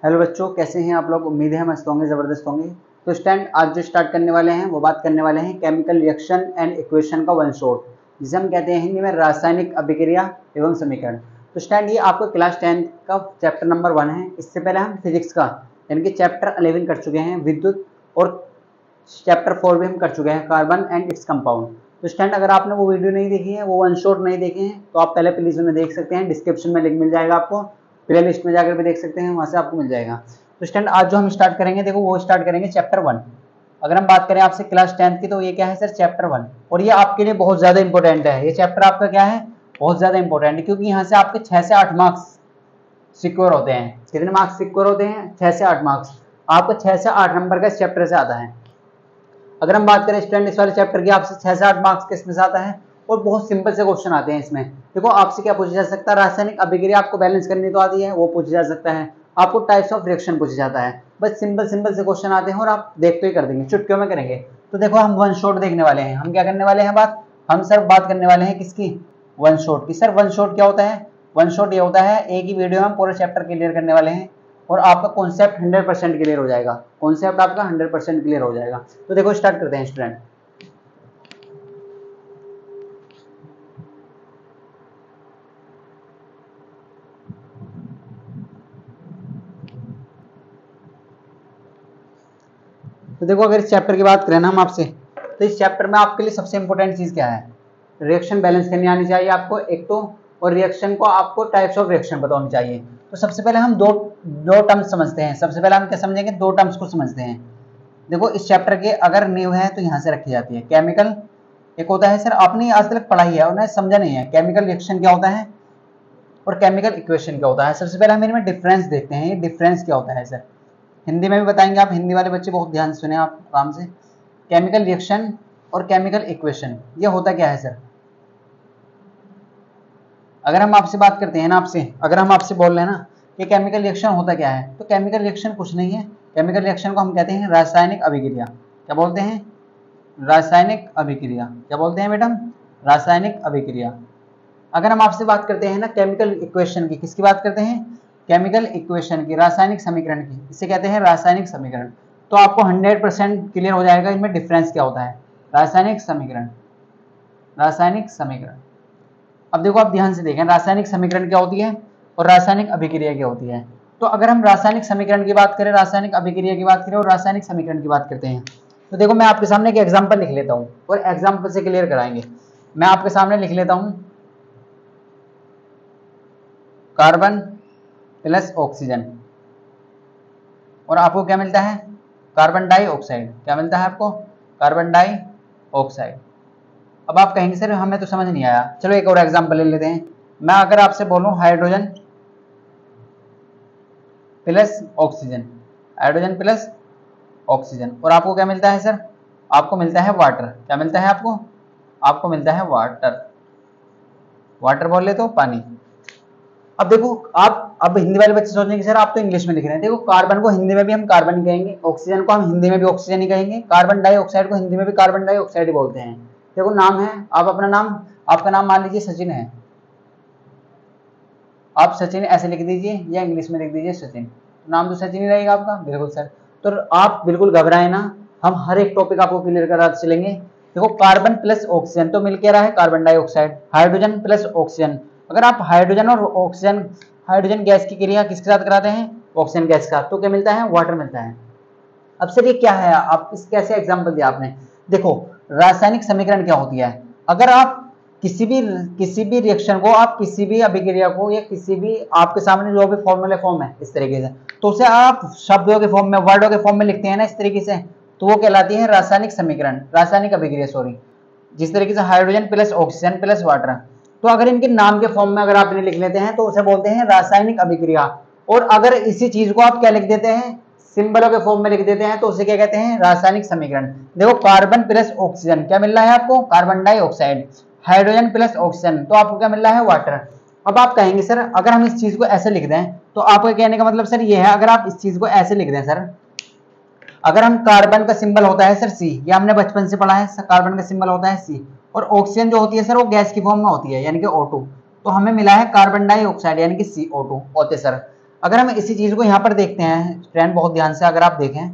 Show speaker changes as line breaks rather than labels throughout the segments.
Hello बच्चों, कैसे हैं आप लोग। उम्मीद है मस्त होंगे, ज़बरदस्त होंगे। तो स्टूडेंट आज जो स्टार्ट करने वाले हैं वो बात करने वाले हैं केमिकल रिएक्शन एंड इक्वेशन का वन शॉट, जिसे हम कहते हैं हिंदी में रासायनिक अभिक्रिया एवं समीकरण। तो स्टूडेंट ये आपको क्लास 10 का चैप्टर नंबर 1 है। इससे पहले हम फिजिक्स का यानी कि चैप्टर 11 कर चुके हैं विद्युत, और चैप्टर 4 भी हम कर चुके हैं कार्बन एंड इट्स कंपाउंड। तो स्टूडेंट अगर आपने वो वीडियो नहीं देखी है, वो वन शॉट नहीं देखे हैं, तो आप पहले प्लीज में देख सकते हैं। डिस्क्रिप्शन में लिंक मिल जाएगा, आपको प्ले लिस्ट में जाकर भी देख सकते हैं, वहां से आपको मिल जाएगा। तो स्टूडेंट आज जो हम स्टार्ट करेंगे, देखो वो स्टार्ट करेंगे चैप्टर 1। अगर हम बात करें आपसे क्लास 10 की, तो ये क्या है सर, चैप्टर 1। और ये आपके लिए बहुत ज्यादा इंपॉर्टेंट है। ये चैप्टर आपका क्या है, बहुत ज्यादा इंपॉर्टेंट है, क्योंकि यहाँ से आपके 6 से 8 मार्क्स सिक्योर होते हैं। कितने मार्क्स सिक्योर होते हैं? 6 से 8 मार्क्स। आपको 6 से 8 नंबर का इस चैप्टर से आता है। अगर हम बात करें स्टूडेंट इस वाले चैप्टर की, आपसे 6 से 8 मार्क्स किस में से आता है, और बहुत सिंपल से क्वेश्चन आते हैं इसमें। देखो आपसे क्या पूछा जा सकता है, रासायनिक अभिक्रिया आपको बैलेंस करनी तो आती है, वो पूछा जा सकता है। आपको टाइप्स ऑफ रिएक्शन पूछा जाता है। बस सिंपल से क्वेश्चन आते हैं और आप देखते ही कर देंगे, चुटकियों में करेंगे। तो देखो हम वन शॉट देखने वाले हैं। हम क्या करने वाले हैं हम सर बात करने वाले हैं किसकी, वन शॉट की। सर वन शॉट क्या होता है? वन शॉट ये होता है एक ही वीडियो में हम पूरा चैप्टर क्लियर करने वाले हैं, और आपका कॉन्सेप्ट 100% क्लियर हो जाएगा। कॉन्सेप्ट आपका 100% क्लियर हो जाएगा। तो देखो स्टार्ट करते हैं स्टूडेंट। तो देखो अगर इस चैप्टर की बात करें ना हम आपसे, तो इस चैप्टर में आपके लिए सबसे इंपॉर्टेंट चीज क्या है, रिएक्शन बैलेंस करनी आनी चाहिए आपको एक तो, और रिएक्शन को आपको टाइप्स ऑफ रिएक्शन पता होनी चाहिए। तो सबसे पहले हम दो टर्म्स समझते हैं। सबसे पहले हम क्या समझेंगे, दो टर्म्स को समझते हैं। देखो इस चैप्टर के अगर नींव है तो यहाँ से रखी जाती है केमिकल। एक होता है सर, आपने आज तक पढ़ाई है और समझा नहीं है, केमिकल रिएक्शन क्या होता है और केमिकल इक्वेशन क्या होता है। सबसे पहले हम इनमें डिफरेंस देखते हैं। ये डिफरेंस क्या होता है सर, हिंदी में भी बताएंगे। आप हिंदी वाले बच्चे बहुत ध्यान से सुने आप आराम से। केमिकल रिएक्शन और केमिकल इक्वेशन ये होता क्या है सर? अगर हम आपसे बात करते हैं ना, अगर हम आपसे बोल रहे हैं ना कि केमिकल रिएक्शन होता क्या है, तो केमिकल रिएक्शन कुछ नहीं है। केमिकल रिएक्शन को हम कहते हैं रासायनिक अभिक्रिया। क्या बोलते हैं? रासायनिक अभिक्रिया। क्या बोलते हैं मैडम? रासायनिक अभिक्रिया। अगर हम आपसे बात करते हैं ना केमिकल इक्वेशन की, किसकी बात करते हैं? केमिकल इक्वेशन की, रासायनिक समीकरण की, इसे कहते हैं रासायनिक समीकरण। तो आपको 100% क्लियर हो जाएगा इनमें डिफरेंस क्या होता है। रासायनिक समीकरण, रासायनिक समीकरण। अब देखो आप ध्यान से देखें, रासायनिक समीकरण क्या होती है और रासायनिक अभिक्रिया क्या होती है। तो अगर हम रासायनिक समीकरण की बात करें, रासायनिक अभिक्रिया की बात करें और रासायनिक समीकरण की बात करते हैं, तो देखो मैं आपके सामने एक एग्जाम्पल लिख लेता हूँ और एग्जाम्पल से क्लियर कराएंगे। मैं आपके सामने लिख लेता हूँ कार्बन प्लस ऑक्सीजन, और आपको क्या मिलता है? Carbon dioxide. क्या मिलता है आपको? Carbon dioxide. अब आप कहेंगे सर हमें तो समझ नहीं आया, चलो एक और एग्जांपल ले लेते हैं। मैं अगर आपसे बोलूं hydrogen plus oxygen, hydrogen plus oxygen, और आपको क्या मिलता है सर? आपको मिलता है वाटर। क्या मिलता है आपको? आपको मिलता है वाटर। वाटर बोल ले तो पानी। अब देखो आप, अब हिंदी वाले बच्चे सोचेंगे सर आप तो इंग्लिश में लिख रहे हैं। देखो कार्बन को हिंदी में भी हम कार्बन ही कहेंगे, ऑक्सीजन को हम हिंदी में भी ऑक्सीजन ही कहेंगे, कार्बन डाइऑक्साइड को हिंदी में भी कार्बन डाइऑक्साइड ही बोलते हैं। देखो नाम है, आप अपना नाम, आपका नाम मान लीजिए सचिन है, आप सचिन ऐसे लिख दीजिए या इंग्लिश में लिख दीजिए सचिन, नाम तो सचिन ही रहेगा आपका। बिल्कुल सर, तो आप बिल्कुल घबराए ना, हम हर एक टॉपिक आपको क्लियर करा चलेंगे। देखो कार्बन प्लस ऑक्सीजन तो मिल के रहा है carbon dioxide, hydrogen plus oxygen. अगर आप हाइड्रोजन और ऑक्सीजन, हाइड्रोजन गैस की क्रिया किसके साथ कराते हैं? ऑक्सीजन गैस का, तो क्या मिलता है? वाटर मिलता है। अब सर ये क्या है, आप इस कैसे एग्जांपल दिया आपने? देखो रासायनिक समीकरण क्या होती है, अगर आप किसी भी रिएक्शन को, आप किसी भी अभिक्रिया को, या किसी भी आपके सामने जो भी फॉर्मूले फॉर्म है इस तरीके से, तो उसे आप शब्दों के फॉर्म में, वर्डों के फॉर्म में लिखते हैं ना इस तरीके से, तो वो कहलाती है रासायनिक समीकरण, रासायनिक अभिक्रिया सॉरी। जिस तरीके से hydrogen plus oxygen plus water, तो अगर इनके नाम के फॉर्म में अगर आप इन्हें लिख लेते हैं तो उसे बोलते हैं रासायनिक अभिक्रिया। और अगर इसी चीज को आप क्या लिख देते हैं, सिंबलों के फॉर्म में लिख देते हैं, तो उसे क्या कहते हैं? रासायनिक समीकरण। देखो कार्बन प्लस ऑक्सीजन क्या मिल रहा है आपको? Carbon dioxide. Hydrogen plus oxygen तो आपको क्या मिल रहा है? वाटर। अब आप कहेंगे सर अगर हम इस चीज को ऐसे लिख दें, तो आपको कहने का मतलब सर ये है, अगर आप इस चीज को ऐसे लिख दें सर, अगर हम कार्बन का सिंबल होता है सर सी, ये हमने बचपन से पढ़ा है, कार्बन का सिंबल होता है सी, और ऑक्सीजन जो होती है सर वो गैस की फॉर्म में होती है यानी कि O2, तो हमें मिला है कार्बन डाइऑक्साइड यानी कि CO2 होते सर। अगर हम इसी चीज को यहाँ पर देखते हैं फ्रेंड, बहुत ध्यान से अगर आप देखें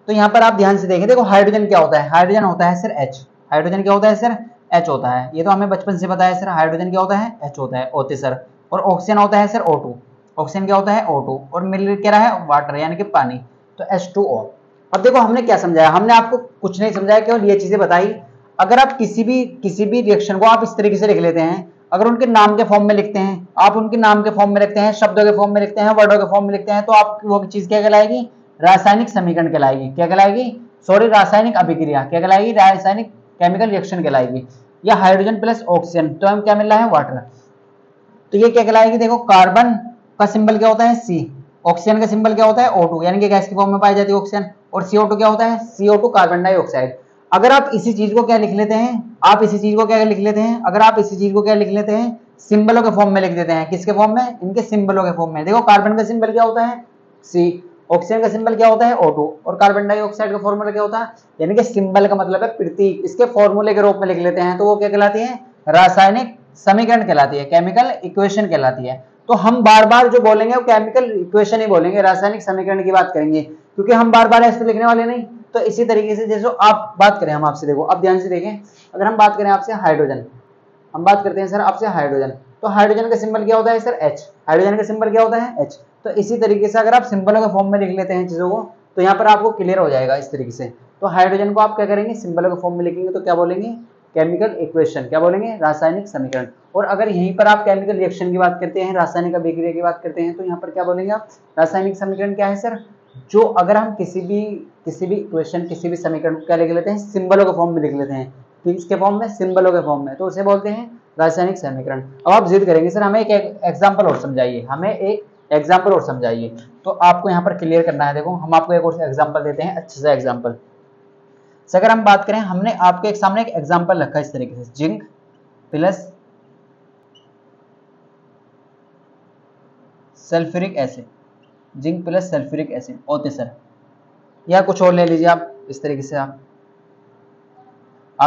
तो यहाँ पर आप ध्यान से देखें, देखो हाइड्रोजन क्या होता है, हाइड्रोजन होता है सर H, हाइड्रोजन क्या होता है सर H होता है, ये तो हमें बचपन से पता है सर, हाइड्रोजन क्या होता है H होता है, ओते सर। और ऑक्सीजन होता है सर O2, ऑक्सीजन क्या होता है O2, और मिल क्या रहा है वाटर यानी कि पानी, तो H2O। अब देखो हमने क्या समझाया, हमने आपको कुछ नहीं समझाया, केवल ये चीजें बताई। अगर आप किसी भी रिएक्शन को आप इस तरीके से लिख लेते हैं, अगर उनके नाम के फॉर्म में लिखते हैं, आप उनके नाम के फॉर्म में लिखते हैं, शब्दों के फॉर्म में लिखते हैं, वर्डों के फॉर्म में लिखते हैं, तो आप वो चीज क्या कहलाएगी, रासायनिक समीकरण कहलाएगी। क्या कहलाएगी, सॉरी रासायनिक अभिक्रिया, क्या कहलाएगी, रासायनिक केमिकल रिएक्शन कहलाएगी। या हाइड्रोजन प्लस ऑक्सीजन, तो हमें क्या मिल रहा है वाटर, तो ये क्या कहलाएगी, देखो कार्बन का सिंबल क्या होता है C, ऑक्सीजन का सिंबल क्या होता है O2 यानी कि गैस की फॉर्म में पाई जाती है ऑक्सीजन, और CO2 क्या होता है CO2 कार्बन डाइऑक्साइड। अगर आप इसी चीज को क्या लिख लेते हैं, आप इसी चीज को क्या लिख लेते हैं, अगर आप इसी चीज को क्या लिख लेते हैं, सिंबलों के फॉर्म में लिख देते हैं, किसके फॉर्म में, इनके सिंबलों के फॉर्म में। देखो कार्बन का सिंबल क्या होता है C, ऑक्सीजन का सिंबल क्या होता है O2, और कार्बन डाइऑक्साइड का फॉर्मूला क्या होता है, यानी कि सिंबल का मतलब है प्रतीक, इसके फॉर्मूले के रूप में लिख लेते हैं, तो वो क्या कहलाती है, रासायनिक समीकरण कहलाती है, केमिकल इक्वेशन कहलाती है। तो हम बार बार जो बोलेंगे वो केमिकल इक्वेशन ही बोलेंगे, रासायनिक समीकरण की बात करेंगे, क्योंकि हम बार बार ऐसे लिखने वाले नहीं। तो इसी तरीके से जैसे आप बात करें, हम आपसे देखो अब ध्यान से देखें, अगर हम बात करें आपसे हाइड्रोजन, हम बात करते हैं सर आपसे हाइड्रोजन, तो हाइड्रोजन का सिंबल क्या होता है सर H, हाइड्रोजन का सिंबल क्या होता है H। तो इसी तरीके से अगर आप सिंबलों के फॉर्म में लिख लेते हैं चीजों को, तो यहाँ पर आपको क्लियर हो जाएगा इस तरीके से। तो हाइड्रोजन को आप क्या करेंगे, सिंबलों के फॉर्म में लिखेंगे तो क्या बोलेंगे, केमिकल इक्वेशन, क्या बोलेंगे, रासायनिक समीकरण। और अगर यहीं पर आप केमिकल रिएक्शन की बात करते हैं, रासायनिक अभिक्रिया की बात करते हैं, तो यहाँ पर क्या बोलेंगे आप, रासायनिक समीकरण क्या है सर, जो अगर हम किसी भी इक्वेशन, किसी भी समीकरण को क्या लिख लेते हैं, सिंबलों के फॉर्म में लिख लेते हैं, किसके फॉर्म में, सिंबलों के फॉर्म में, तो उसे बोलते हैं रासायनिक समीकरण। अब आप जिद करेंगे सर हमें एक एग्जाम्पल और समझाइए, हमें एक एग्जाम्पल और समझाइए, तो आपको यहाँ पर क्लियर करना है। देखो हम आपको एक और एग्जाम्पल देते हैं, अच्छे से एग्जाम्पल। अगर हम बात करें, हमने आपके एक सामने एक एग्जाम्पल रखा है इस तरीके से, zinc plus sulphuric acid, zinc plus sulphuric acid होते सर, या कुछ और ले लीजिए आप इस तरीके से, आप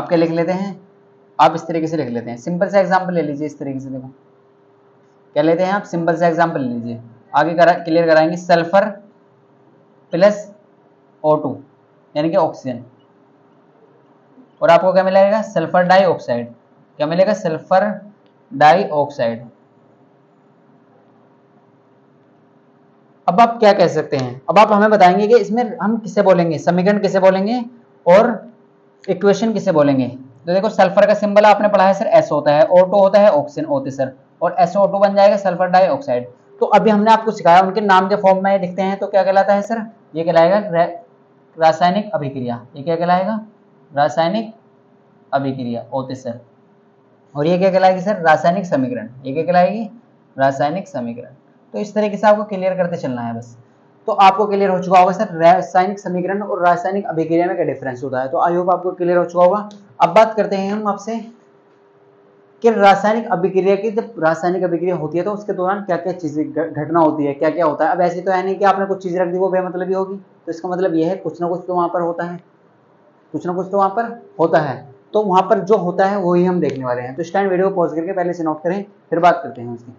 क्या लिख लेते हैं, आप इस तरीके से लिख लेते हैं, सिंपल सा एग्जाम्पल ले लीजिए इस तरीके से। देखो क्या लेते हैं आप, सिंपल सा एग्जाम्पल ले लीजिए, आगे क्लियर कराएंगे, सल्फर प्लस O2 यानी कि ऑक्सीजन, और आपको क्या मिलेगा, सल्फर डाइऑक्साइड, क्या मिलेगा, सल्फर डाइऑक्साइड। अब आप क्या कह सकते हैं, अब आप हमें बताएंगे कि इसमें हम किसे बोलेंगे, समीकरण किसे बोलेंगे और इक्वेशन किसे बोलेंगे। तो देखो सल्फर का सिंबल आपने पढ़ा है सर S होता है, O2 होता है ऑक्सीजन होते सर, और SO2 बन जाएगा सल्फर डाइऑक्साइड। तो अभी हमने आपको सिखाया उनके नाम के फॉर्म में लिखते हैं, तो क्या कहलाता है सर, ये कहलाएगा रासायनिक अभिक्रिया, ये क्या कहलाएगा, रासायनिक अभिक्रिया होते सर, और ये क्या कहलाएगी सर, रासायनिक समीकरण, ये क्या कहलाएगी, रासायनिक समीकरण। तो इस तरीके से आपको क्लियर करते चलना है बस। तो आपको क्लियर हो चुका होगा सर रासायनिक समीकरण और रासायनिक अभिक्रिया में क्या डिफरेंस होता है, तो आई होप आपको क्लियर हो चुका होगा। अब बात करते हैं हम आपसे कि रासायनिक अभिक्रिया की, जब रासायनिक अभिक्रिया होती है तो उसके दौरान क्या क्या चीजें घटना होती है, क्या क्या होता है। अब ऐसे तो है नहीं कि आपने कुछ चीज रख दी वो बेमतलबी होगी, तो इसका मतलब यह है कुछ ना कुछ तो वहां पर होता है, कुछ ना कुछ तो वहां पर होता है। तो वहां पर जो होता है वही हम देखने वाले हैं। तो इस टाइम वीडियो को पॉज करके पहले से नोट करें, फिर बात करते हैं उसकी।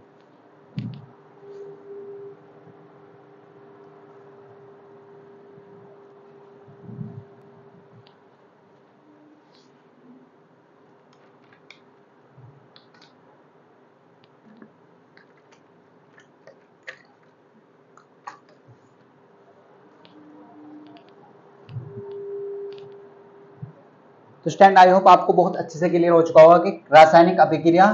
तो स्टैंड आई होप आपको बहुत अच्छे से क्लियर हो चुका होगा कि रासायनिक अभिक्रिया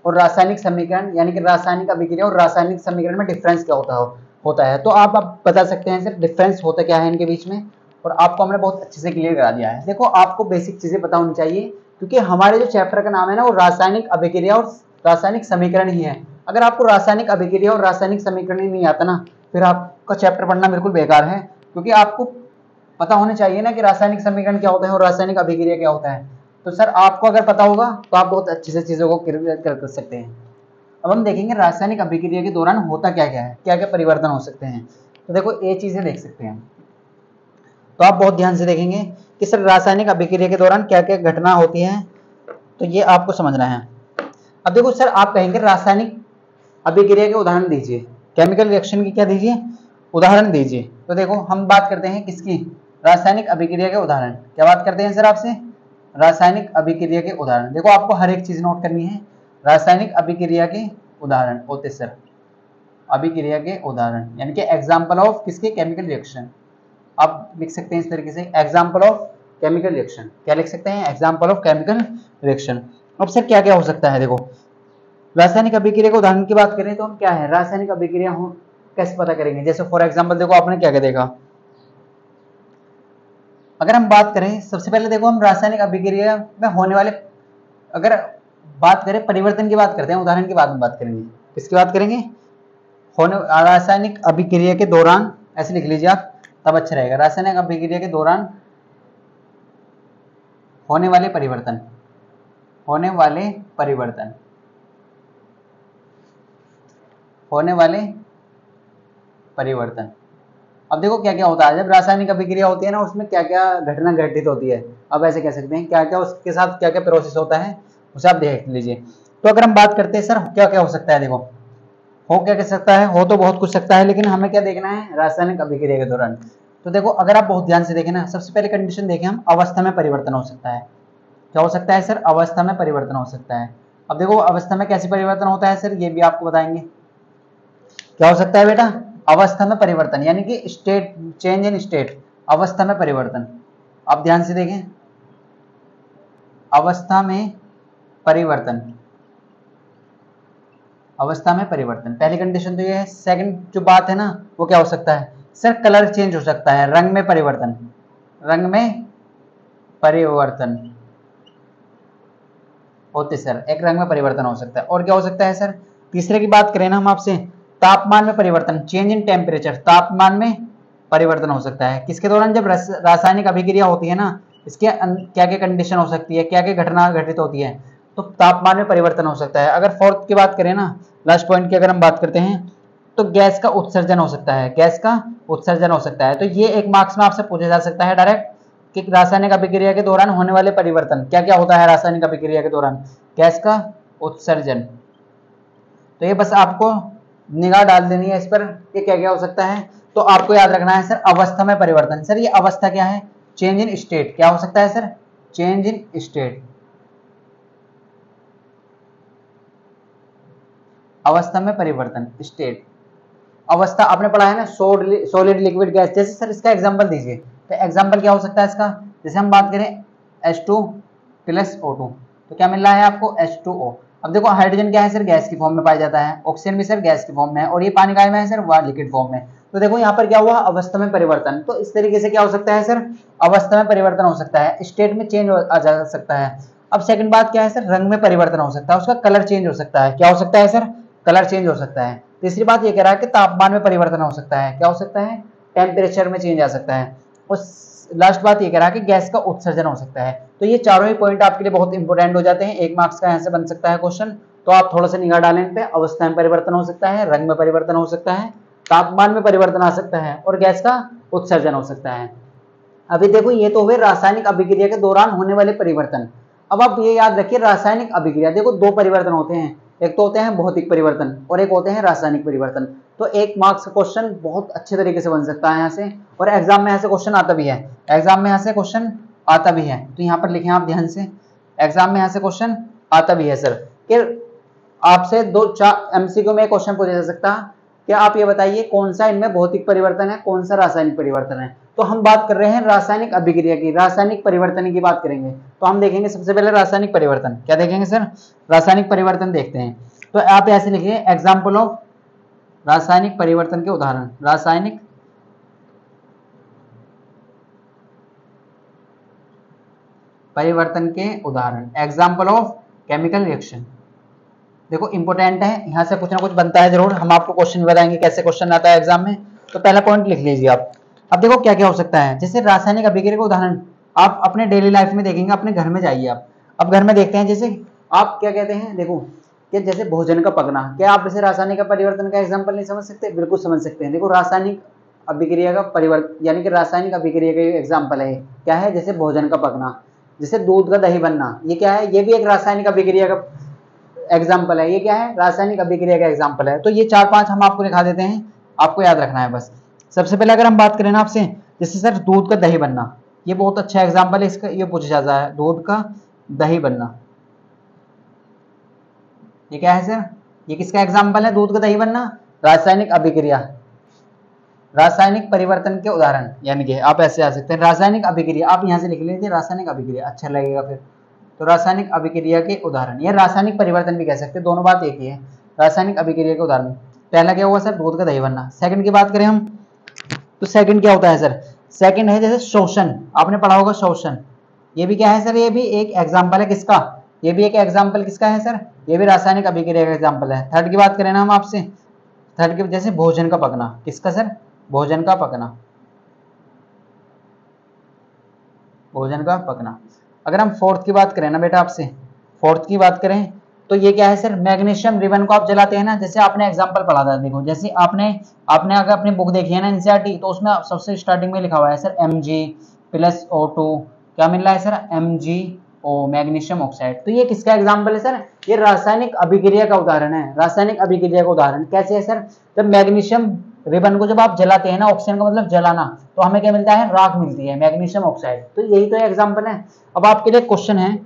और रासायनिक समीकरण, यानी कि रासायनिक अभिक्रिया और रासायनिक समीकरण में डिफरेंस क्या होता है। तो आप बता सकते हैं सर डिफरेंस होता क्या है इनके बीच में, और आपको हमने बहुत अच्छे से क्लियर करा दिया है। देखो आपको बेसिक चीजें पता होनी चाहिए, क्योंकि हमारे जो चैप्टर का नाम है ना वो रासायनिक अभिक्रिया और रासायनिक समीकरण ही है। अगर आपको रासायनिक अभिक्रिया और रासायनिक समीकरण ही नहीं आता ना, फिर आपका चैप्टर पढ़ना बिल्कुल बेकार है, क्योंकि आपको पता होना चाहिए ना कि रासायनिक समीकरण क्या होता है और रासायनिक अभिक्रिया क्या होता है। तो सर आपको अगर पता होगा तो आप बहुत अच्छे से चीजों को क्लियर कर सकते हैं। अब हम देखेंगे रासायनिक अभिक्रिया के दौरान होता क्या क्या है, क्या क्या परिवर्तन हो सकते हैं। तो देखो ये चीजें देख सकते हैं, तो आप बहुत ध्यान से देखेंगे कि सर रासायनिक अभिक्रिया के दौरान क्या क्या घटना होती है, तो ये आपको समझना है। अब देखो सर आप कहेंगे रासायनिक अभिक्रिया के उदाहरण दीजिए, केमिकल रिएक्शन की क्या दीजिए, उदाहरण दीजिए। तो देखो हम बात करते हैं किसकी, रासायनिक अभिक्रिया के उदाहरण। क्या बात करते हैं सर आपसे, रासायनिक अभिक्रिया के उदाहरण। देखो आपको हर एक चीज नोट करनी है, रासायनिक अभिक्रिया के उदाहरण होते सर, अभिक्रिया के उदाहरण यानी कि एग्जाम्पल ऑफ किसके, केमिकल रिएक्शन। आप लिख सकते हैं इस तरीके से, एग्जाम्पल ऑफ केमिकल रिएक्शन। क्या लिख सकते हैं, एग्जाम्पल ऑफ केमिकल रिएक्शन। अब सर क्या क्या हो सकता है, देखो रासायनिक अभिक्रिया के उदाहरण की बात करें तो हम क्या है, रासायनिक अभिक्रिया हो कैसे पता करेंगे। जैसे फॉर एग्जाम्पल देखो आपने क्या क्या देखा, अगर हम बात करें सबसे पहले देखो हम रासायनिक अभिक्रिया में होने वाले, अगर बात करें परिवर्तन की बात करते हैं, उदाहरण की बाद में बात करेंगे, किसकी बात करेंगे, होने रासायनिक अभिक्रिया के दौरान, ऐसे लिख लीजिए आप तब अच्छा रहेगा, रासायनिक अभिक्रिया के दौरान होने वाले परिवर्तन, होने वाले परिवर्तन, होने वाले परिवर्तन। अब देखो क्या क्या होता है जब रासायनिक अभिक्रिया होती है ना, उसमें क्या क्या घटना घटित होती है। अब ऐसे कह सकते हैं क्या क्या उसके साथ क्या क्या प्रोसेस होता है, उसे आप देख लीजिए। तो अगर हम बात करते हैं सर क्या क्या हो सकता है, देखो हो क्या कह सकता है, हो तो बहुत कुछ सकता है, लेकिन हमें क्या देखना है, रासायनिक अभिक्रिया के दौरान। तो देखो अगर आप बहुत ध्यान से देखें ना, सबसे पहले कंडीशन देखें हम, अवस्था में परिवर्तन हो सकता है। क्या हो सकता है सर, अवस्था में परिवर्तन हो सकता है। अब देखो अवस्था में कैसे परिवर्तन होता है सर, ये भी आपको बताएंगे। क्या हो सकता है बेटा, अवस्था में परिवर्तन यानी कि स्टेट, चेंज इन स्टेट, अवस्था में परिवर्तन। आप ध्यान से देखें, अवस्था में परिवर्तन, अवस्था में परिवर्तन, पहली कंडीशन तो ये है। सेकंड जो बात है ना वो क्या हो सकता है सर, कलर चेंज हो सकता है, रंग में परिवर्तन, रंग में परिवर्तन होते सर, एक रंग में परिवर्तन हो सकता है। और क्या हो सकता है सर, तीसरे की बात करें ना हम आपसे, तापमान में परिवर्तन, चेंज इन टेम्परेचर, तापमान में परिवर्तन हो सकता है। किसके दौरान, जब रासायनिक अभिक्रिया होती है ना, इसके क्या क्या कंडीशन हो सकती है, क्या क्या घटना घटित होती है, तो तापमान में परिवर्तन हो सकता है। अगर फोर्थ की बात करें ना, लास्ट पॉइंट की अगर हम बात करते हैं, तो गैस का उत्सर्जन हो सकता है, गैस का उत्सर्जन हो सकता है। तो ये एक मार्क्स में आपसे पूछा जा सकता है डायरेक्ट कि रासायनिक अभिक्रिया के दौरान होने वाले परिवर्तन, क्या क्या होता है रासायनिक अभिक्रिया के दौरान, गैस का उत्सर्जन। तो ये बस आपको निगाह डाल देनी है इस पर, ये क्या क्या हो सकता है। तो आपको याद रखना है सर, अवस्था में परिवर्तन, सर ये अवस्था क्या है, चेंज इन स्टेट, क्या हो सकता है सर, चेंज इन स्टेट, अवस्था में परिवर्तन, स्टेट। अवस्था आपने पढ़ा है ना, सॉलिड लिक्विड गैस, जैसे सर इसका एग्जांपल दीजिए, तो एग्जांपल क्या हो सकता है इसका, जैसे हम बात करें H2 प्लस O2, तो क्या मिल रहा है आपको, H2O। अब देखो हाइड्रोजन क्या है सर, गैस की फॉर्म में पाया जाता है, ऑक्सीजन भी सर गैस की फॉर्म में है, और ये पानी का में है सर, वह लिक्विड फॉर्म में। तो देखो यहाँ पर क्या हुआ, अवस्था में परिवर्तन। तो इस तरीके से क्या हो सकता है सर, अवस्था में परिवर्तन हो सकता है, स्टेट में चेंज आ जा सकता है। अब सेकंड बात क्या है सर, रंग में परिवर्तन हो सकता है, उसका कलर चेंज हो सकता है, क्या हो सकता है सर, कलर चेंज हो सकता है। तीसरी बात ये कह रहा है कि तापमान में परिवर्तन हो सकता है, क्या हो सकता है, टेम्परेचर में चेंज आ सकता है। और लास्ट बात ये कह रहा है कि गैस का उत्सर्जन हो सकता है। तो ये चारों ही पॉइंट आपके लिए बहुत इंपॉर्टेंट हो जाते हैं, एक मार्क्स का यहाँ से बन सकता है क्वेश्चन। तो आप थोड़ा सा निगाह डालें इन पे, अवस्था में परिवर्तन हो सकता है, रंग में परिवर्तन हो सकता है, तापमान में परिवर्तन आ सकता है, और गैस का उत्सर्जन हो सकता है। अभी देखो ये तो हुए रासायनिक अभिक्रिया के दौरान होने वाले परिवर्तन। अब आप ये याद रखिए, रासायनिक अभिक्रिया देखो दो परिवर्तन होते हैं, एक तो होते हैं भौतिक परिवर्तन और एक होते हैं रासायनिक परिवर्तन। तो एक मार्क्स का क्वेश्चन बहुत अच्छे तरीके से बन सकता है यहाँ से, और एग्जाम में यहाँ से क्वेश्चन आता भी है, एग्जाम में यहाँ से क्वेश्चन आता भी है। तो यहाँ पर लिखें आप ध्यान से, एग्जाम में यहाँ से क्वेश्चन आता भी है सर, कि आपसे 2-4 MCQ में क्वेश्चन पूछा जा सकता है कि आप ये बताइए कौन सा इनमें भौतिक परिवर्तन है, कौन सा रासायनिक परिवर्तन है। तो हम बात कर रहे हैं रासायनिक अभिक्रिया की, रासायनिक परिवर्तन की बात करेंगे। तो हम देखेंगे सबसे पहले रासायनिक परिवर्तन, क्या देखेंगे सर, रासायनिक परिवर्तन देखते हैं। तो आप ऐसे लिखिए, एग्जाम्पल ऑफ रासायनिक परिवर्तन के उदाहरण, रासायनिक परिवर्तन के उदाहरण, एग्जाम्पल ऑफ केमिकल रिएक्शन। देखो इंपॉर्टेंट है, यहाँ से कुछ ना कुछ बनता है जरूर, हम आपको क्वेश्चन बताएंगे कैसे क्वेश्चन आता है एग्जाम में। तो पहला पॉइंट लिख लीजिए आप। अब देखो क्या क्या हो सकता है, जैसे रासायनिक अभिक्रिया का उदाहरण आप अपने डेली लाइफ में देखेंगे, अपने घर में जाइए आप, अब घर में देखते हैं, जैसे आप क्या कहते हैं, देखो कि जैसे भोजन का पकना, क्या आप इसे रासायनिक परिवर्तन का एग्जाम्पल नहीं समझ सकते, बिल्कुल समझ सकते हैं। देखो रासायनिक अभिक्रिया का परिवर्तन यानी कि रासायनिक अभिक्रिया का एग्जाम्पल है, क्या है, जैसे भोजन का पकना, जैसे दूध का दही बनना, ये क्या है, ये भी एक रासायनिक अभिक्रिया का एग्जाम्पल है, ये क्या है, रासायनिक अभिक्रिया का एग्जाम्पल है। तो ये 4-5 हम आपको दिखा देते हैं, आपको याद रखना है बस। सबसे पहले अगर हम बात करें ना आपसे, जैसे सर दूध का दही बनना, ये बहुत अच्छा एग्जाम्पल है इसका, ये पूछा जाता है, दूध का दही बनना, ये क्या है सर, ये किसका एग्जाम्पल है, दूध का दही बनना, रासायनिक अभिक्रिया, रासायनिक परिवर्तन के उदाहरण, यानी कि आप ऐसे आ सकते हैं रासायनिक अभिक्रिया, आप यहां से लिख लीजिए रासायनिक अभिक्रिया, अच्छा लगेगा फिर। तो रासायनिक अभिक्रिया के उदाहरण, या रासायनिक परिवर्तन भी कह सकते हैं, दोनों बात एक ही है। रासायनिक अभिक्रिया के उदाहरण, पहला क्या हुआ सर, दूध का दही बनना। सेकंड की बात करें हम, तो सेकंड क्या होता है सर, सेकंड है जैसे शोषण, आपने पढ़ा होगा शोषण, ये भी क्या है सर, ये भी एक एग्जाम्पल है किसका, ये भी एक एग्जाम्पल किसका है सर, ये भी रासायनिक अभिक्रिया का एग्जाम्पल है। थर्ड की बात करें ना हम आपसे, थर्ड की जैसे भोजन का पकना, किसका सर, भोजन का पकना, भोजन का पकना। अगर हम फोर्थ की बात करें ना बेटा आपसे, फोर्थ की बात करें तो ये क्या है सर, मैग्नीशियम रिबन को आप जलाते हैं ना, जैसे आपने एग्जांपल पढ़ा था, देखो जैसे आपने अगर अपनी बुक देखी है ना एनसीईआरटी, तो उसमें सबसे स्टार्टिंग में लिखा हुआ है सर Mg+O2, क्या मिल रहा है सर, MgO, मैग्नीशियम ऑक्साइड। तो ये किसका एग्जाम्पल है सर, ये रासायनिक अभिक्रिया का उदाहरण है, रासायनिक अभिक्रिया का उदाहरण। कैसे है सर, जब मैग्नीशियम रिबन को जब आप जलाते हैं ना, ऑक्सीजन का मतलब जलाना, तो हमें क्या मिलता है, राख मिलती है, मैग्नीशियम ऑक्साइड। तो यही तो एग्जाम्पल है। अब आपके लिए क्वेश्चन है,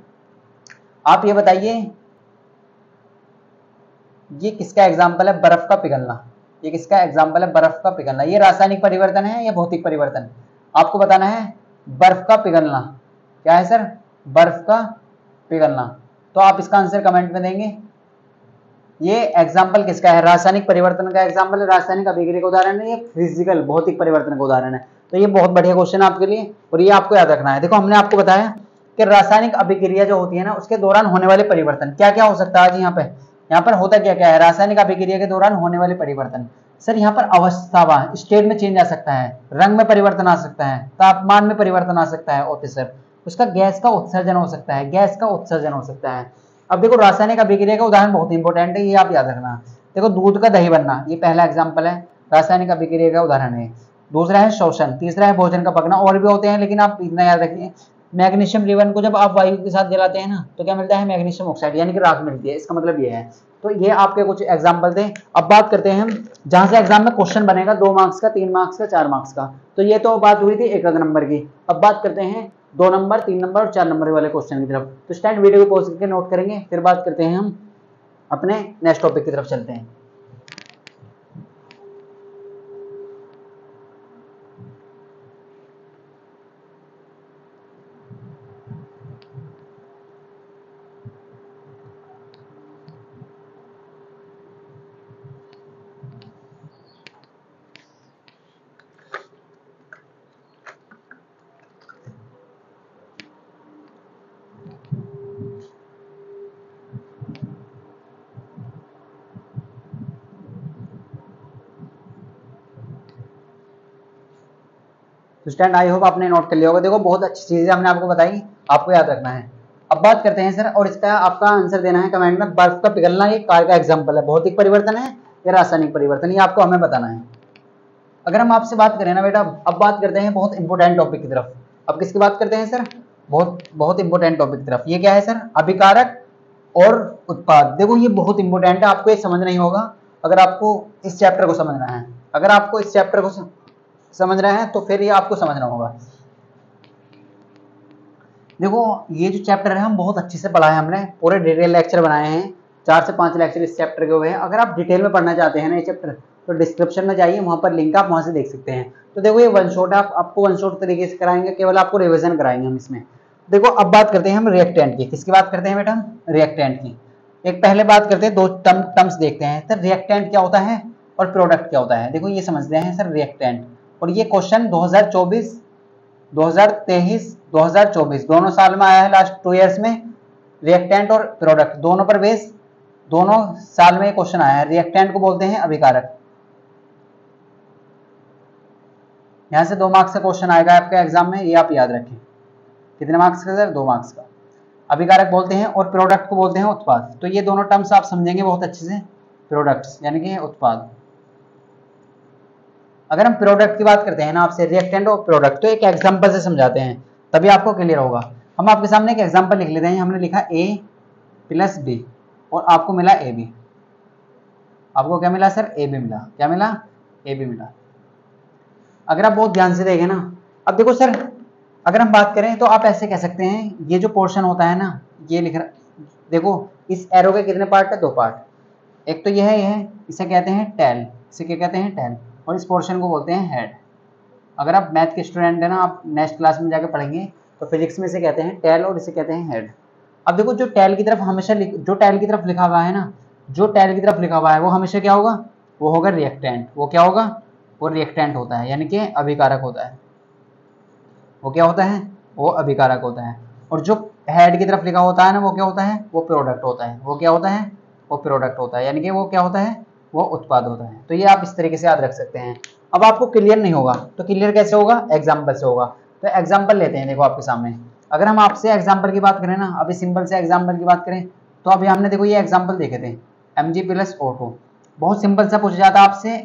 आप ये बताइए ये किसका एग्जाम्पल है, बर्फ का पिघलना, ये किसका एग्जाम्पल है, बर्फ का पिघलना। ये रासायनिक परिवर्तन है या भौतिक परिवर्तन, आपको बताना है। बर्फ का पिघलना क्या है सर, बर्फ का पिघलना। तो आप इसका आंसर कमेंट में देंगे। ये एग्जाम्पल किसका है, रासायनिक परिवर्तन का एग्जाम्पल है, रासायनिक अभिक्रिया का उदाहरण है, ये फिजिकल भौतिक परिवर्तन का उदाहरण है। तो ये बहुत बढ़िया क्वेश्चन है आपके लिए, और ये आपको याद रखना है। देखो हमने आपको बताया कि रासायनिक अभिक्रिया जो होती है ना, उसके दौरान होने वाले परिवर्तन क्या क्या हो सकता है। आज यहाँ पर होता क्या क्या है, रासायनिक अभिक्रिया के दौरान होने वाले परिवर्तन, सर यहाँ पर अवस्था स्टेट में चेंज आ सकता है, रंग में परिवर्तन आ सकता है, तापमान में परिवर्तन आ सकता है, ओके सर, उसका गैस का उत्सर्जन हो सकता है, गैस का उत्सर्जन हो सकता है। अब देखो रासायनिक अभिक्रिया का उदाहरण बहुत इंपॉर्टेंट है, ये आप याद रखना। देखो दूध का दही बनना, ये पहला एग्जाम्पल है, रासायनिक अभिक्रिया का उदाहरण है। दूसरा है शोषण, तीसरा है भोजन का पकना, और भी होते हैं लेकिन आप इतना याद रखिए। मैग्नीशियम रिबन को जब आप वायु के साथ जलाते हैं ना, तो क्या मिलता है, मैग्नीशियम ऑक्साइड, यानी कि राख मिलती है, इसका मतलब ये है। तो ये आपके कुछ एग्जाम्पल थे। अब बात करते हैं हम जहां से एग्जाम में क्वेश्चन बनेगा 2 मार्क्स का, 3 मार्क्स का, 4 मार्क्स का। तो ये तो बात हुई थी 1 नंबर की। अब बात करते हैं 2 नंबर, 3 नंबर और 4 नंबर वाले क्वेश्चन की तरफ। तो स्टैंड वीडियो को पॉज करके नोट करेंगे, फिर बात करते हैं हम अपने नेक्स्ट टॉपिक की तरफ चलते हैं। तो स्टैंड आई होप आपने नोट कर लिया होगा। देखो बहुत अच्छी चीजें हमने आपको बताई, आपको याद रखना है। अब बात करते हैं सर, और इसका आपका आंसर देना है कमेंट में। बर्फ का पिघलना ये कार का एग्जाम्पल है, भौतिक परिवर्तन है या रासायनिक परिवर्तन, ये आपको हमें बताना है। अगर हम आपसे बात करें ना बेटा, अब बात करते हैं बहुत इंपॉर्टेंट टॉपिक की तरफ। अब किसकी बात करते हैं सर, बहुत इंपॉर्टेंट टॉपिक की तरफ। ये क्या है सर, अभिकारक और उत्पाद। देखो ये बहुत इंपॉर्टेंट है, आपको ये समझना ही होगा अगर आपको इस चैप्टर को समझना है। अगर आपको इस चैप्टर को समझ रहे हैं तो फिर ये आपको समझना होगा। देखो ये जो चैप्टर है हम बहुत अच्छे से पढ़ा है, हमने पूरे डिटेल लेक्चर बनाए हैं, 4 से 5 लेक्चर इस चैप्टर के हुए हैं। अगर आप डिटेल में पढ़ना चाहते हैं ना ये चैप्टर, तो डिस्क्रिप्शन में जाइए, वहां पर लिंक आप वहां से देख सकते हैं। तो देखो ये वन शॉट आपको वन शॉट तरीके से कराएंगे, केवल आपको रिविजन कराएंगे हम इसमें। देखो अब बात करते हैं हम रिएक्टेंट की। किसकी बात करते हैं बेटा, रिएक्टेंट की। एक पहले बात करते हैं, 2 टर्म्स देखते हैं सर, रिएक्टेंट क्या होता है और प्रोडक्ट क्या होता है। देखो ये समझते हैं सर रिएक्टेंट, और ये क्वेश्चन 2024, 2023, 2024 दोनों साल में आया है, लास्ट 2 ईयर्स में। रिएक्टेंट और प्रोडक्ट दोनों पर बेस, दोनों साल में क्वेश्चन आया है। रिएक्टेंट को बोलते हैं अभिकारक। यहां से 2 मार्क्स का क्वेश्चन आएगा आपके एग्जाम में, ये आप याद रखें। कितने मार्क्स का सर, 2 मार्क्स का। अभिकारक बोलते हैं और प्रोडक्ट को बोलते हैं उत्पाद। तो ये दोनों टर्म्स आप समझेंगे बहुत अच्छे से, प्रोडक्ट्स यानी कि उत्पाद। अगर हम प्रोडक्ट की बात करते हैं ना आपसे, रिएक्टेंट और प्रोडक्ट, तो एक एग्जांपल से समझाते हैं, तभी आपको क्लियर होगा। हम आपके सामने एक एग्जांपल लिख लेते हैं। हमने लिखा A + B, और आपको मिला AB। आपको क्या मिला सर? AB मिला। क्या मिला? AB मिला। अगर आप बहुत ध्यान से देखें ना, अब देखो सर, अगर हम बात करें तो आप ऐसे कह सकते हैं, ये जो पोर्शन होता है ना, ये लिख रहा, देखो इस एरो के कितने पार्ट है? 2 पार्ट। एक तो यह है, इसे कहते हैं टेल, इसे क्या कहते हैं? टेल। और इस पोर्शन को बोलते हैं हेड। अगर आप मैथ के स्टूडेंट है ना, आप नेक्स्ट क्लास में जाकर पढ़ेंगे तो फिजिक्स में इसे कहते हैं टेल और इसे कहते हैं हेड। अब देखो जो टेल की तरफ हमेशा जो टेल की तरफ लिखा हुआ है ना, जो टेल की तरफ लिखा हुआ है वो हमेशा क्या होगा? वो होगा रिएक्टेंट। वो क्या होगा? वो रिएक्टेंट होता है, यानी कि अभिकारक होता है। वो क्या होता है? वो अभिकारक होता है। और जो हेड की तरफ लिखा होता है ना, वो क्या होता है? वो प्रोडक्ट होता है। वो क्या होता है? वो प्रोडक्ट होता है, यानी कि वो क्या होता है? वो उत्पाद होता है। तो ये आप इस तरीके से याद रख सकते हैं। अब आपको क्लियर नहीं होगा तो क्लियर कैसे होगा? एग्जाम्पल से होगा। तो एग्जाम्पल लेते हैं, देखो आपके सामने। अगर हम आपसे एग्जाम्पल की बात करें ना, अभी सिंपल से एग्जाम्पल की बात करें तो अभी हमने देखो ये एग्जाम्पल देखे थे, Mg + O2। बहुत सिंपल सा पूछा जाता है आपसे,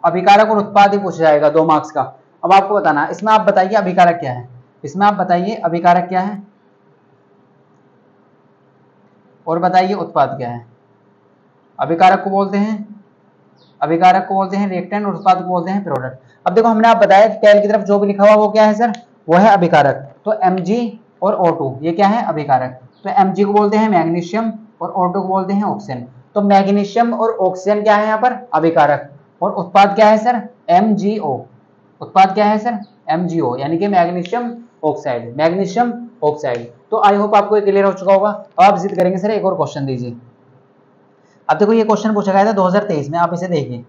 अभिकारक और उत्पाद ही पूछा जाएगा 2 मार्क्स का। अब आपको बताना, इसमें आप बताइए अभिकारक क्या है, इसमें आप बताइए अभिकारक क्या है, और बताइए उत्पाद क्या है। अभिकारक को बोलते हैं रिएक्टेंट, और उत्पाद को बोलते हैं प्रोडक्ट। अब देखो हमने आप बताया कि टेल की तरफ जो भी लिखा हुआ वो क्या है सर? वो है अभिकारक। तो Mg और O2 ये क्या है? अभिकारक। तो Mg को बोलते हैं मैग्नीशियम और O2 को बोलते हैं ऑक्सीजन। तो मैग्नीशियम और ऑक्सीजन क्या है यहाँ पर? अभिकारक। और उत्पाद क्या है सर? MgO। उत्पाद क्या है सर? MgO, यानी कि मैग्नीशियम ऑक्साइड। Magnesium oxide. तो आई होप आपको क्लियर हो चुका होगा। अब आप जिद करेंगे सर एक और क्वेश्चन दीजिए। अब देखो ये क्वेश्चन पूछा गया था 2023 में, आप इसे देखिए।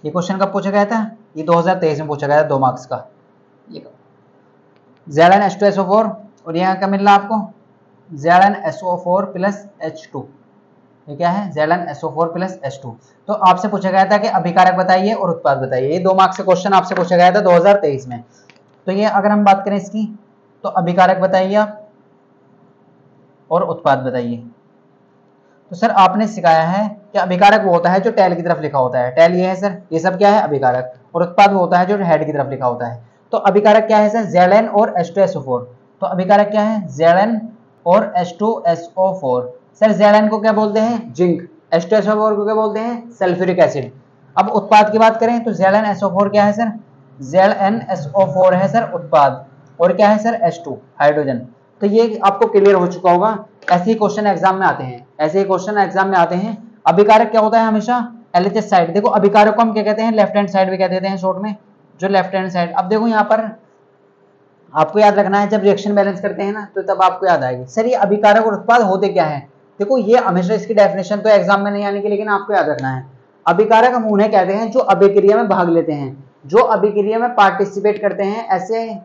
ये क्वेश्चन कब पूछा गया था? ये 2023 में पूछा गया था 2 मार्क्स का। Zn H2SO4 और यहाँ क्या मिल रहा है आपको? ZnSO4 + H2। ये क्या है? ZnSO4 + H2। तो आपसे पूछा गया था कि अभिकारक बताइए और उत्पाद बताइए। ये 2 मार्क्स का क्वेश्चन आपसे पूछा गया था 2023 में। तो ये अगर हम बात करें इसकी, तो अभिकारक बताइए आप और उत्पाद बताइए। तो सर आपने सिखाया है कि अभिकारक वो होता है जो टेल की तरफ लिखा होता है। टेल ये है सर, ये सब क्या है? अभिकारक। और उत्पाद वो होता है जो हेड की तरफ लिखा होता है। तो अभिकारक क्या है सर? Zn और H2SO4। तो अभिकारक क्या है? Zn और H2SO4। सर Zn को क्या बोलते हैं? जिंक। H2SO4 को क्या बोलते हैं? Sulphuric acid. अब उत्पाद की बात करें तो ZnSO4 क्या है सर? ZnSO4 है सर उत्पाद। और क्या है सर? H2 hydrogen. तो ये आपको क्लियर हो चुका होगा। ऐसे ही क्वेश्चन एग्जाम में आते हैं, ऐसे ही क्वेश्चन एग्जाम में आते हैं। अभिकारक क्या होता है? हमेशा LHS साइड। देखो अभिकारक को हम क्या कहते हैं? लेफ्ट हैंड साइड भी कह देते हैं शॉर्ट में, जो लेफ्ट हैंड साइड। अब देखो यहाँ पर आपको याद रखना है, जब रिएक्शन बैलेंस करते हैं ना तो तब आपको याद आएगी सर ये अभिकारक और उत्पाद होते क्या है। देखो ये हमेशा इसकी डेफिनेशन तो एग्जाम में नहीं आने की, लेकिन आपको याद रखना है अभिकारक हम उन्हें कहते हैं जो अभिक्रिया में भाग लेते हैं, जो अभिक्रिया में पार्टिसिपेट करते हैं। ऐसे